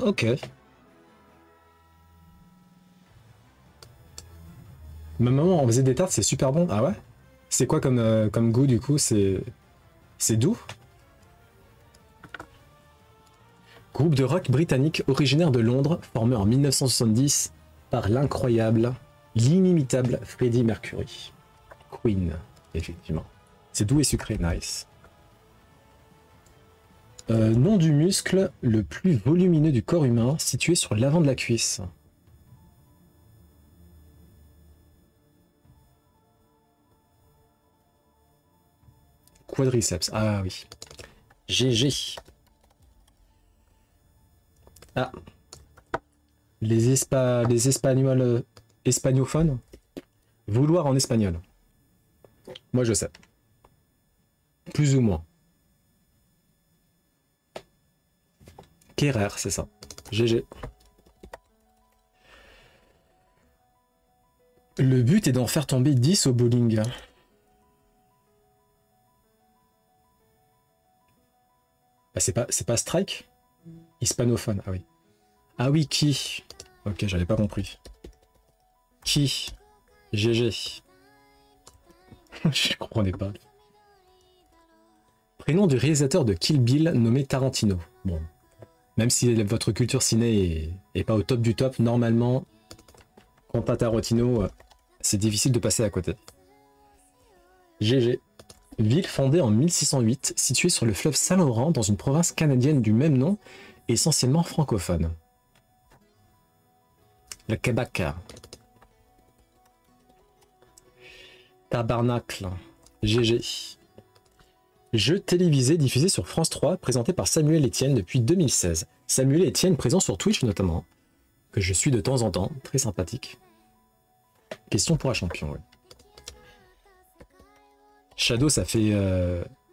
Ok. Ma maman on faisait des tartes, c'est super bon. Ah ouais? C'est quoi comme goût du coup? C'est doux? Groupe de rock britannique originaire de Londres, formé en 1970 par l'incroyable, l'inimitable Freddie Mercury. Queen, effectivement. C'est doux et sucré, nice. Nom du muscle le plus volumineux du corps humain, situé sur l'avant de la cuisse. Quadriceps, ah oui. GG. Ah. Les espagnols espagnophones. Vouloir en espagnol. Moi je sais. Plus ou moins. Querer, c'est ça. GG. Le but est d'en faire tomber 10 au bowling. Bah, c'est pas strike? Hispanophone, ah oui. Ah oui, qui? Ok, j'avais pas compris. Qui? GG. Je comprenais pas. Prénom du réalisateur de Kill Bill nommé Tarantino. Bon. Même si votre culture ciné est pas au top du top, normalement, Quentin Tarantino, c'est difficile de passer à côté. GG. Ville fondée en 1608, située sur le fleuve Saint-Laurent dans une province canadienne du même nom, essentiellement francophone. Le Québec. Tabarnacle. GG. Jeu télévisé diffusé sur France 3, présenté par Samuel Etienne depuis 2016. Samuel Etienne présent sur Twitch notamment, que je suis de temps en temps, très sympathique. Question pour un champion, oui. Shadow, ça fait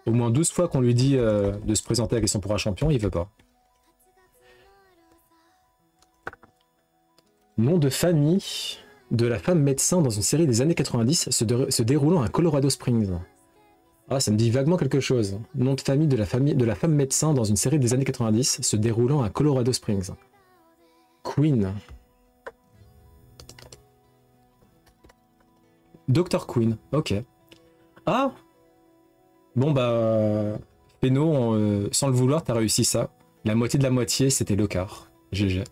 au moins 12 fois qu'on lui dit de se présenter à Question pour un champion, il veut pas. Nom de famille de la femme médecin dans une série des années 90 se déroulant à Colorado Springs. Ah, ça me dit vaguement quelque chose. Nom de famille de la femme médecin dans une série des années 90 se déroulant à Colorado Springs. Queen. Dr. Queen, ok. Ah! Bon bah... Péno, sans le vouloir, t'as réussi ça. La moitié de la moitié, c'était le quart. GG.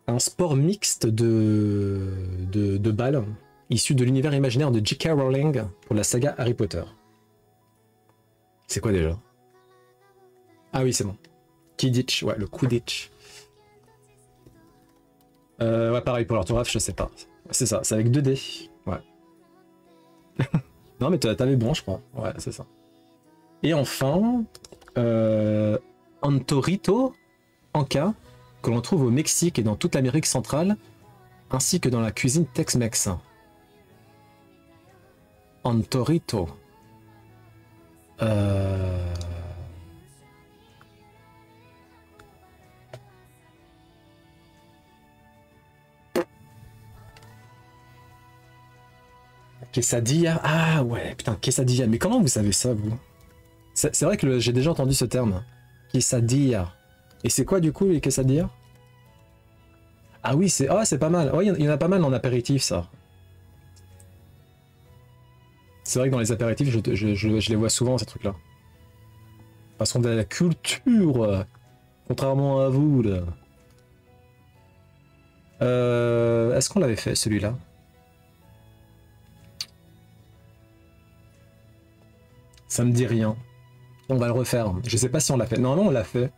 Un sport mixte de balles, issu de l'univers imaginaire de J.K. Rowling pour la saga Harry Potter. C'est quoi déjà? Ah oui, c'est bon. Quidditch, ouais, le Quidditch. Ouais, pareil pour l'orthographe, je sais pas. C'est ça, c'est avec 2 D. Ouais. Non, mais t'avais bon, je crois. Ouais, c'est ça. Et enfin, Antorito Anca, que l'on trouve au Mexique et dans toute l'Amérique centrale, ainsi que dans la cuisine Tex-Mex. Antorito. Quesadilla. Ah ouais, putain, quesadilla. Mais comment vous savez ça, vous? C'est vrai que j'ai déjà entendu ce terme. Quesadilla. Et c'est quoi du coup les quesadillas? Ah oui, c'est pas mal. Oh, il y en a pas mal en apéritif, ça. C'est vrai que dans les apéritifs, je les vois souvent, ces trucs-là. Parce qu'on a la culture, contrairement à vous, là. Est-ce qu'on l'avait fait, celui-là? Ça me dit rien. On va le refaire. Je sais pas si on l'a fait. Normalement, on l'a fait.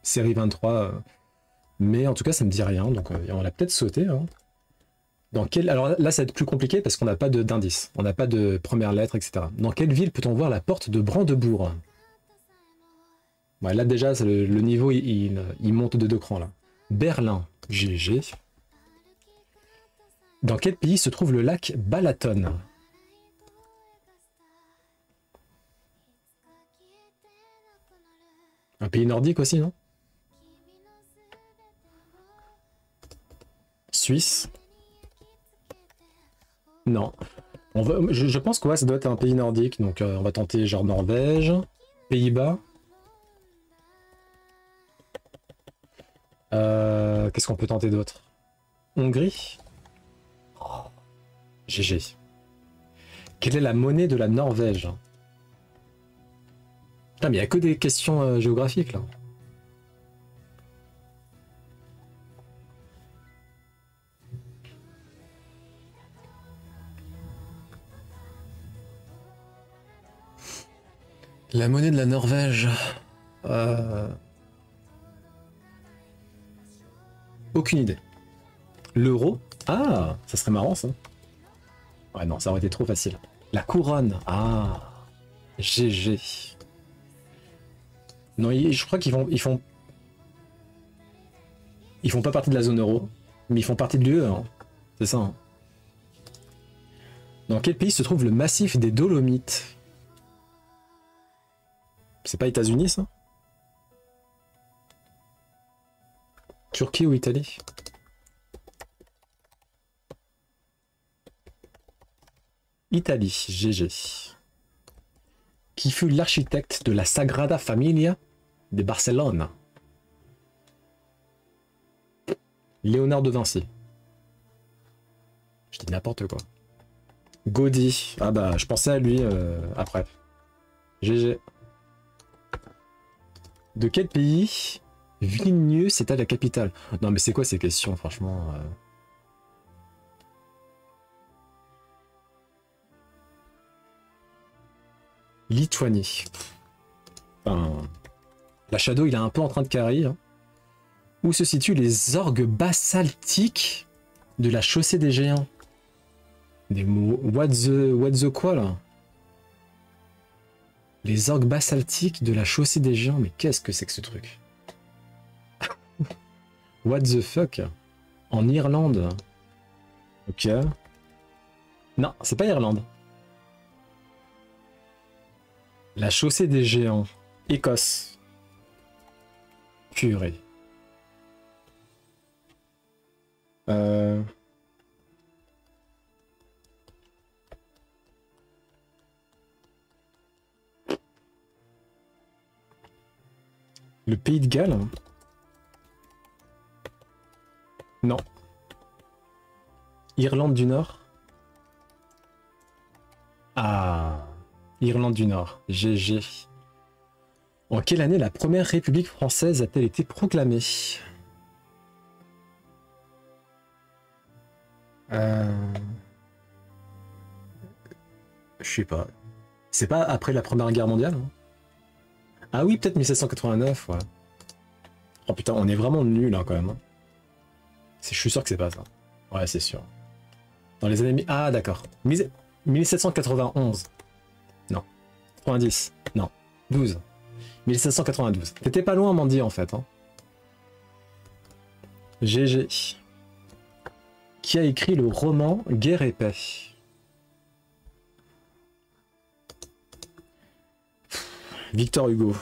Série 23. Mais en tout cas, ça me dit rien. Donc, on l'a peut-être sauté. Hein. Dans quelle... Alors là, ça va être plus compliqué parce qu'on n'a pas d'indice. On n'a pas de première lettre, etc. Dans quelle ville peut-on voir la porte de Brandebourg? Ouais, là, déjà, le niveau, il monte de 2 crans. Là. Berlin. GG. Dans quel pays se trouve le lac Balaton? Un pays nordique aussi, non? Suisse? Non. Je pense que ouais, ça doit être un pays nordique, donc on va tenter genre Norvège, Pays-Bas. Qu'est-ce qu'on peut tenter d'autre? Hongrie? Oh, GG. Quelle est la monnaie de la Norvège? Putain, mais il n'y a que des questions géographiques là. La monnaie de la Norvège. Aucune idée. L'euro? Ah, ça serait marrant ça. Ouais, non, ça aurait été trop facile. La couronne. Ah, GG. Non, je crois qu'ils font pas partie de la zone euro, mais ils font partie de l'UE, hein. C'est ça. Hein. Dans quel pays se trouve le massif des Dolomites? C'est pas États-Unis, ça? Turquie ou Italie? Italie, GG. Qui fut l'architecte de la Sagrada Familia de Barcelone? Léonard de Vinci. Je dis n'importe quoi. Gaudi. Ah bah, je pensais à lui après. GG. De quel pays Vilnius est-elle la capitale? Non mais c'est quoi ces questions, franchement Lituanie. Enfin, la Shadow, il est un peu en train de carry. Hein. Où se situent les orgues basaltiques de la chaussée des géants? Des mots... What the quoi, là? Les orgues basaltiques de la chaussée des géants. Mais qu'est-ce que c'est que ce truc? What the fuck? En Irlande. Ok. Non, c'est pas Irlande. La chaussée des géants. Écosse. Purée. Le Pays de Galles? Non. Irlande du Nord? Ah, Irlande du Nord. GG. En quelle année la première République française a-t-elle été proclamée? Je sais pas. C'est pas après la Première Guerre mondiale, hein? Ah oui, peut-être 1789, ouais. Oh putain, on est vraiment nuls hein, quand même. Hein. Je suis sûr que c'est pas ça. Ouais, c'est sûr. Dans les années... Ah d'accord. 1791. Non. 90. Non. 12. 1792. T'étais pas loin, Mandy, en fait. Hein. GG. Qui a écrit le roman Guerre et paix? Victor Hugo.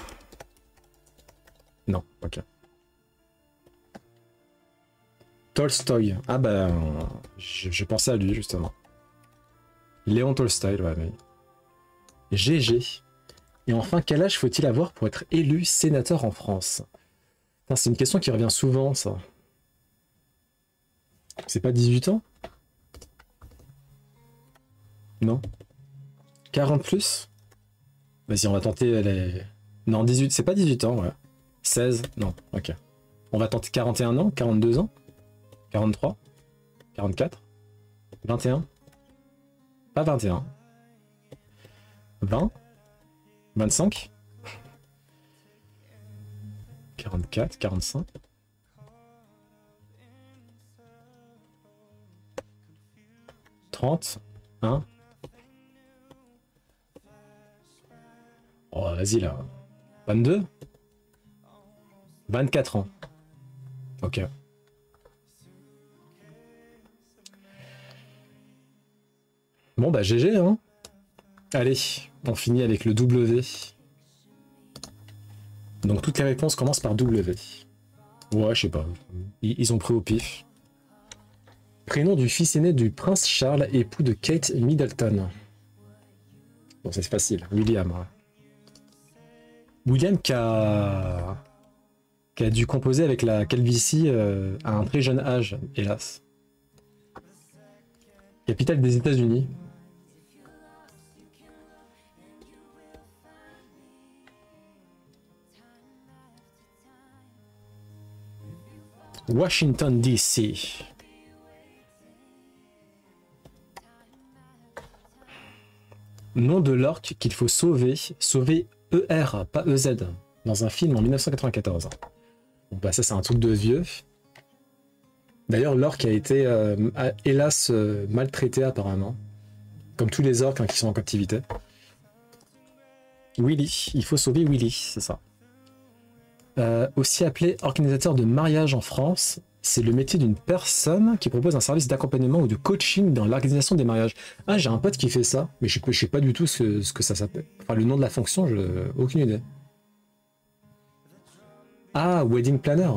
Non, ok. Tolstoï. Ah bah, je pensais à lui, justement. Léon Tolstoï, ouais, mais... GG. Et enfin, quel âge faut-il avoir pour être élu sénateur en France? C'est une question qui revient souvent, ça. C'est pas 18 ans? Non? 40 plus? Vas-y, on va tenter les... Non, 18, c'est pas 18 ans, ouais. 16, non, ok. On va tenter 41 ans, 42 ans, 43, 44, 21, pas 21, 20, 25, 44, 45, 30, 1. Oh, vas-y là. 22? 24 ans. Ok. Bon bah GG hein. Allez, on finit avec le W. Donc toutes les réponses commencent par W. Ouais, je sais pas. Ils ont pris au pif. Prénom du fils aîné du prince Charles, époux de Kate Middleton. Bon, c'est facile. William. Ouais. William qui a dû composer avec la calvitie à un très jeune âge, hélas. Capitale des États-Unis. Washington DC. Nom de l'orque qu'il faut sauver. Sauver ER, pas EZ, dans un film en 1994. Bon, bah ça c'est un truc de vieux. D'ailleurs l'orque a été hélas maltraité apparemment. Comme tous les orques hein, qui sont en captivité. Willy, il faut sauver Willy, c'est ça. Aussi appelé organisateur de mariage en France, c'est le métier d'une personne qui propose un service d'accompagnement ou de coaching dans l'organisation des mariages. Ah, j'ai un pote qui fait ça, mais je sais pas du tout ce que ça s'appelle. Enfin, le nom de la fonction, aucune idée. Ah, wedding planner.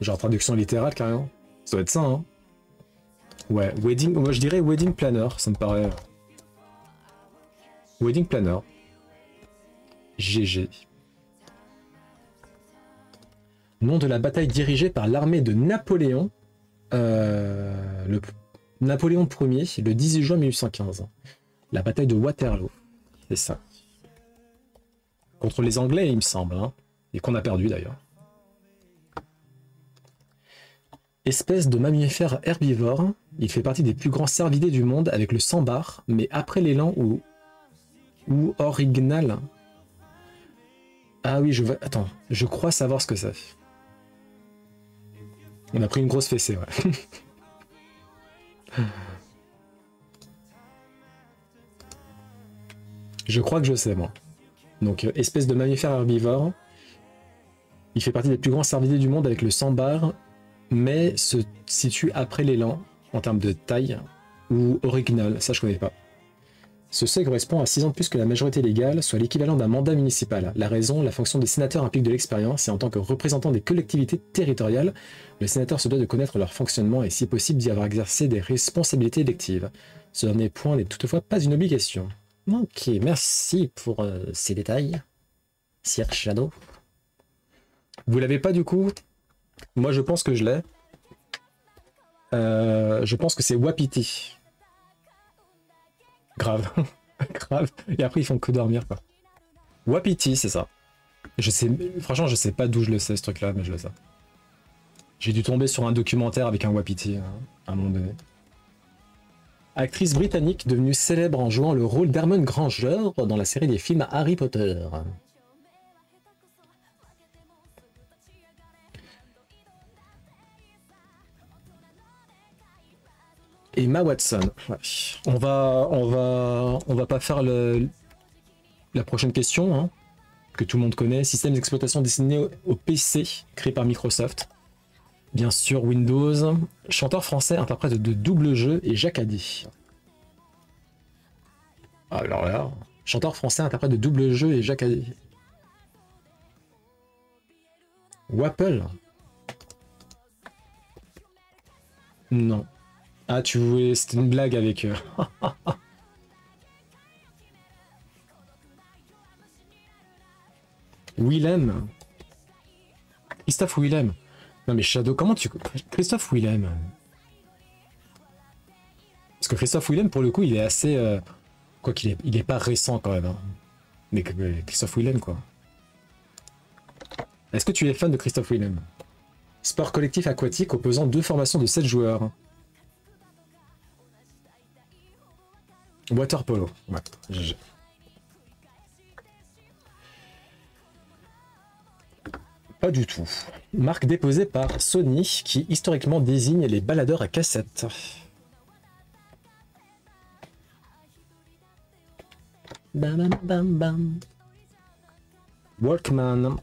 Genre traduction littérale carrément. Ça doit être ça, hein. Ouais, wedding. Moi je dirais wedding planner, ça me paraît. Wedding planner. GG. Nom de la bataille dirigée par l'armée de Napoléon, Napoléon Ier, le 18 juin 1815. La bataille de Waterloo, c'est ça. Contre les Anglais, il me semble, hein, et qu'on a perdu d'ailleurs. Espèce de mammifère herbivore, il fait partie des plus grands cervidés du monde avec le sambar, mais après l'élan ou orignal. Ah oui, attends, je crois savoir ce que c'est. On a pris une grosse fessée, ouais. Je crois que je sais, moi. Donc, espèce de mammifère herbivore. Il fait partie des plus grands cervidés du monde avec le sambar, mais se situe après l'élan, en termes de taille, ou original, ça je connais pas. Ce seuil correspond à 6 ans de plus que la majorité légale, soit l'équivalent d'un mandat municipal. La raison, la fonction des sénateurs implique de l'expérience et en tant que représentant des collectivités territoriales, le sénateur se doit de connaître leur fonctionnement et si possible d'y avoir exercé des responsabilités électives. Ce dernier point n'est toutefois pas une obligation. Ok, merci pour ces détails. Sir Shadow. Vous l'avez pas du coup? Moi je pense que je l'ai. Je pense que c'est Wapiti. Grave. Grave. Et après ils font que dormir quoi. Wapiti, c'est ça. Je sais, franchement je sais pas d'où je le sais ce truc là, mais je le sais. J'ai dû tomber sur un documentaire avec un Wapiti hein, à un moment donné. Actrice britannique devenue célèbre en jouant le rôle d'Hermione Granger dans la série des films Harry Potter. Emma Watson. Ouais. On va pas faire la prochaine question, hein, que tout le monde connaît. Système d'exploitation destiné au PC, créé par Microsoft. Bien sûr, Windows. Chanteur français, interprète de double jeu et Jacques Addy. Alors là, chanteur français, interprète de double jeu et Jacques Addy. Wapple. Non. Ah, tu voulais... C'était une blague avec eux. Willem. Christophe Willem. Non mais Shadow, comment tu... Christophe Willem. Parce que Christophe Willem, pour le coup, il est assez... Quoi qu'il est... Il est pas récent quand même. Hein. Mais Christophe Willem, quoi. Est-ce que tu es fan de Christophe Willem? Sport collectif aquatique opposant deux formations de 7 joueurs. Water polo. Ouais. Pas du tout. Marque déposée par Sony qui historiquement désigne les baladeurs à cassette. Bam bam bam bam. Walkman.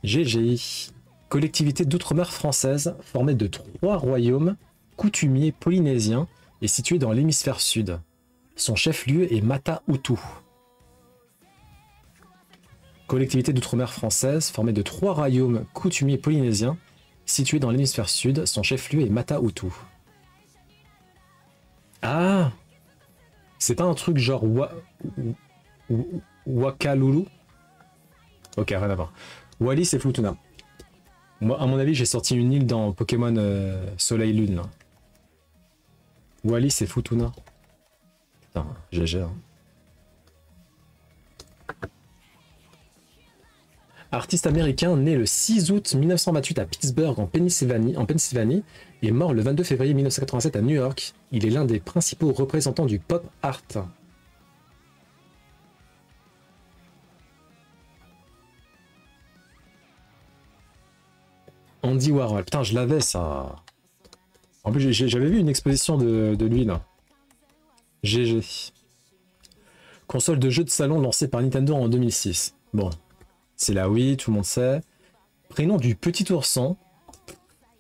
GGI. Collectivité d'outre-mer française formée de 3 royaumes coutumiers polynésiens et située dans l'hémisphère sud. Son chef-lieu est Mata-Utu. Collectivité d'outre-mer française formée de 3 royaumes coutumiers polynésiens situés dans l'hémisphère sud. Son chef-lieu est Mata-Utu. Ah, c'est pas un truc genre Wakalulu? Ok, rien à voir. Wallis et Futuna. Moi, à mon avis, j'ai sorti une île dans Pokémon Soleil Lune. Là. Wallis et Futuna. Putain, GG. Hein. Artiste américain né le 6 août 1928 à Pittsburgh en Pennsylvanie et mort le 22 février 1987 à New York. Il est l'un des principaux représentants du pop art. Andy Warhol. Putain, je l'avais ça. En plus, j'avais vu une exposition de lui là. GG. Console de jeux de salon lancée par Nintendo en 2006. Bon. C'est la Wii, tout le monde sait. Prénom du petit ourson,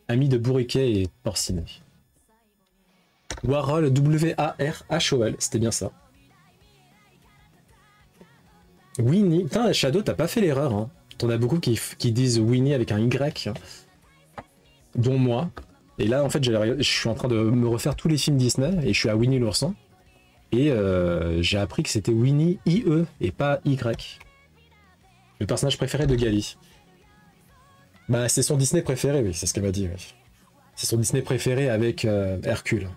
ami de Bourriquet et Porcinet. Warhol, W-A-R-H-O-L, c'était bien ça. Winnie, putain, Shadow, t'as pas fait l'erreur. Hein. T'en as beaucoup qui disent Winnie avec un Y, hein. Dont moi. Et là, en fait, je suis en train de me refaire tous les films Disney et je suis à Winnie l'ourson. Et j'ai appris que c'était Winnie I-E et pas Y. Le personnage préféré de Gali. Bah, c'est son Disney préféré, oui, c'est ce qu'elle m'a dit. Oui. C'est son Disney préféré avec Hercule.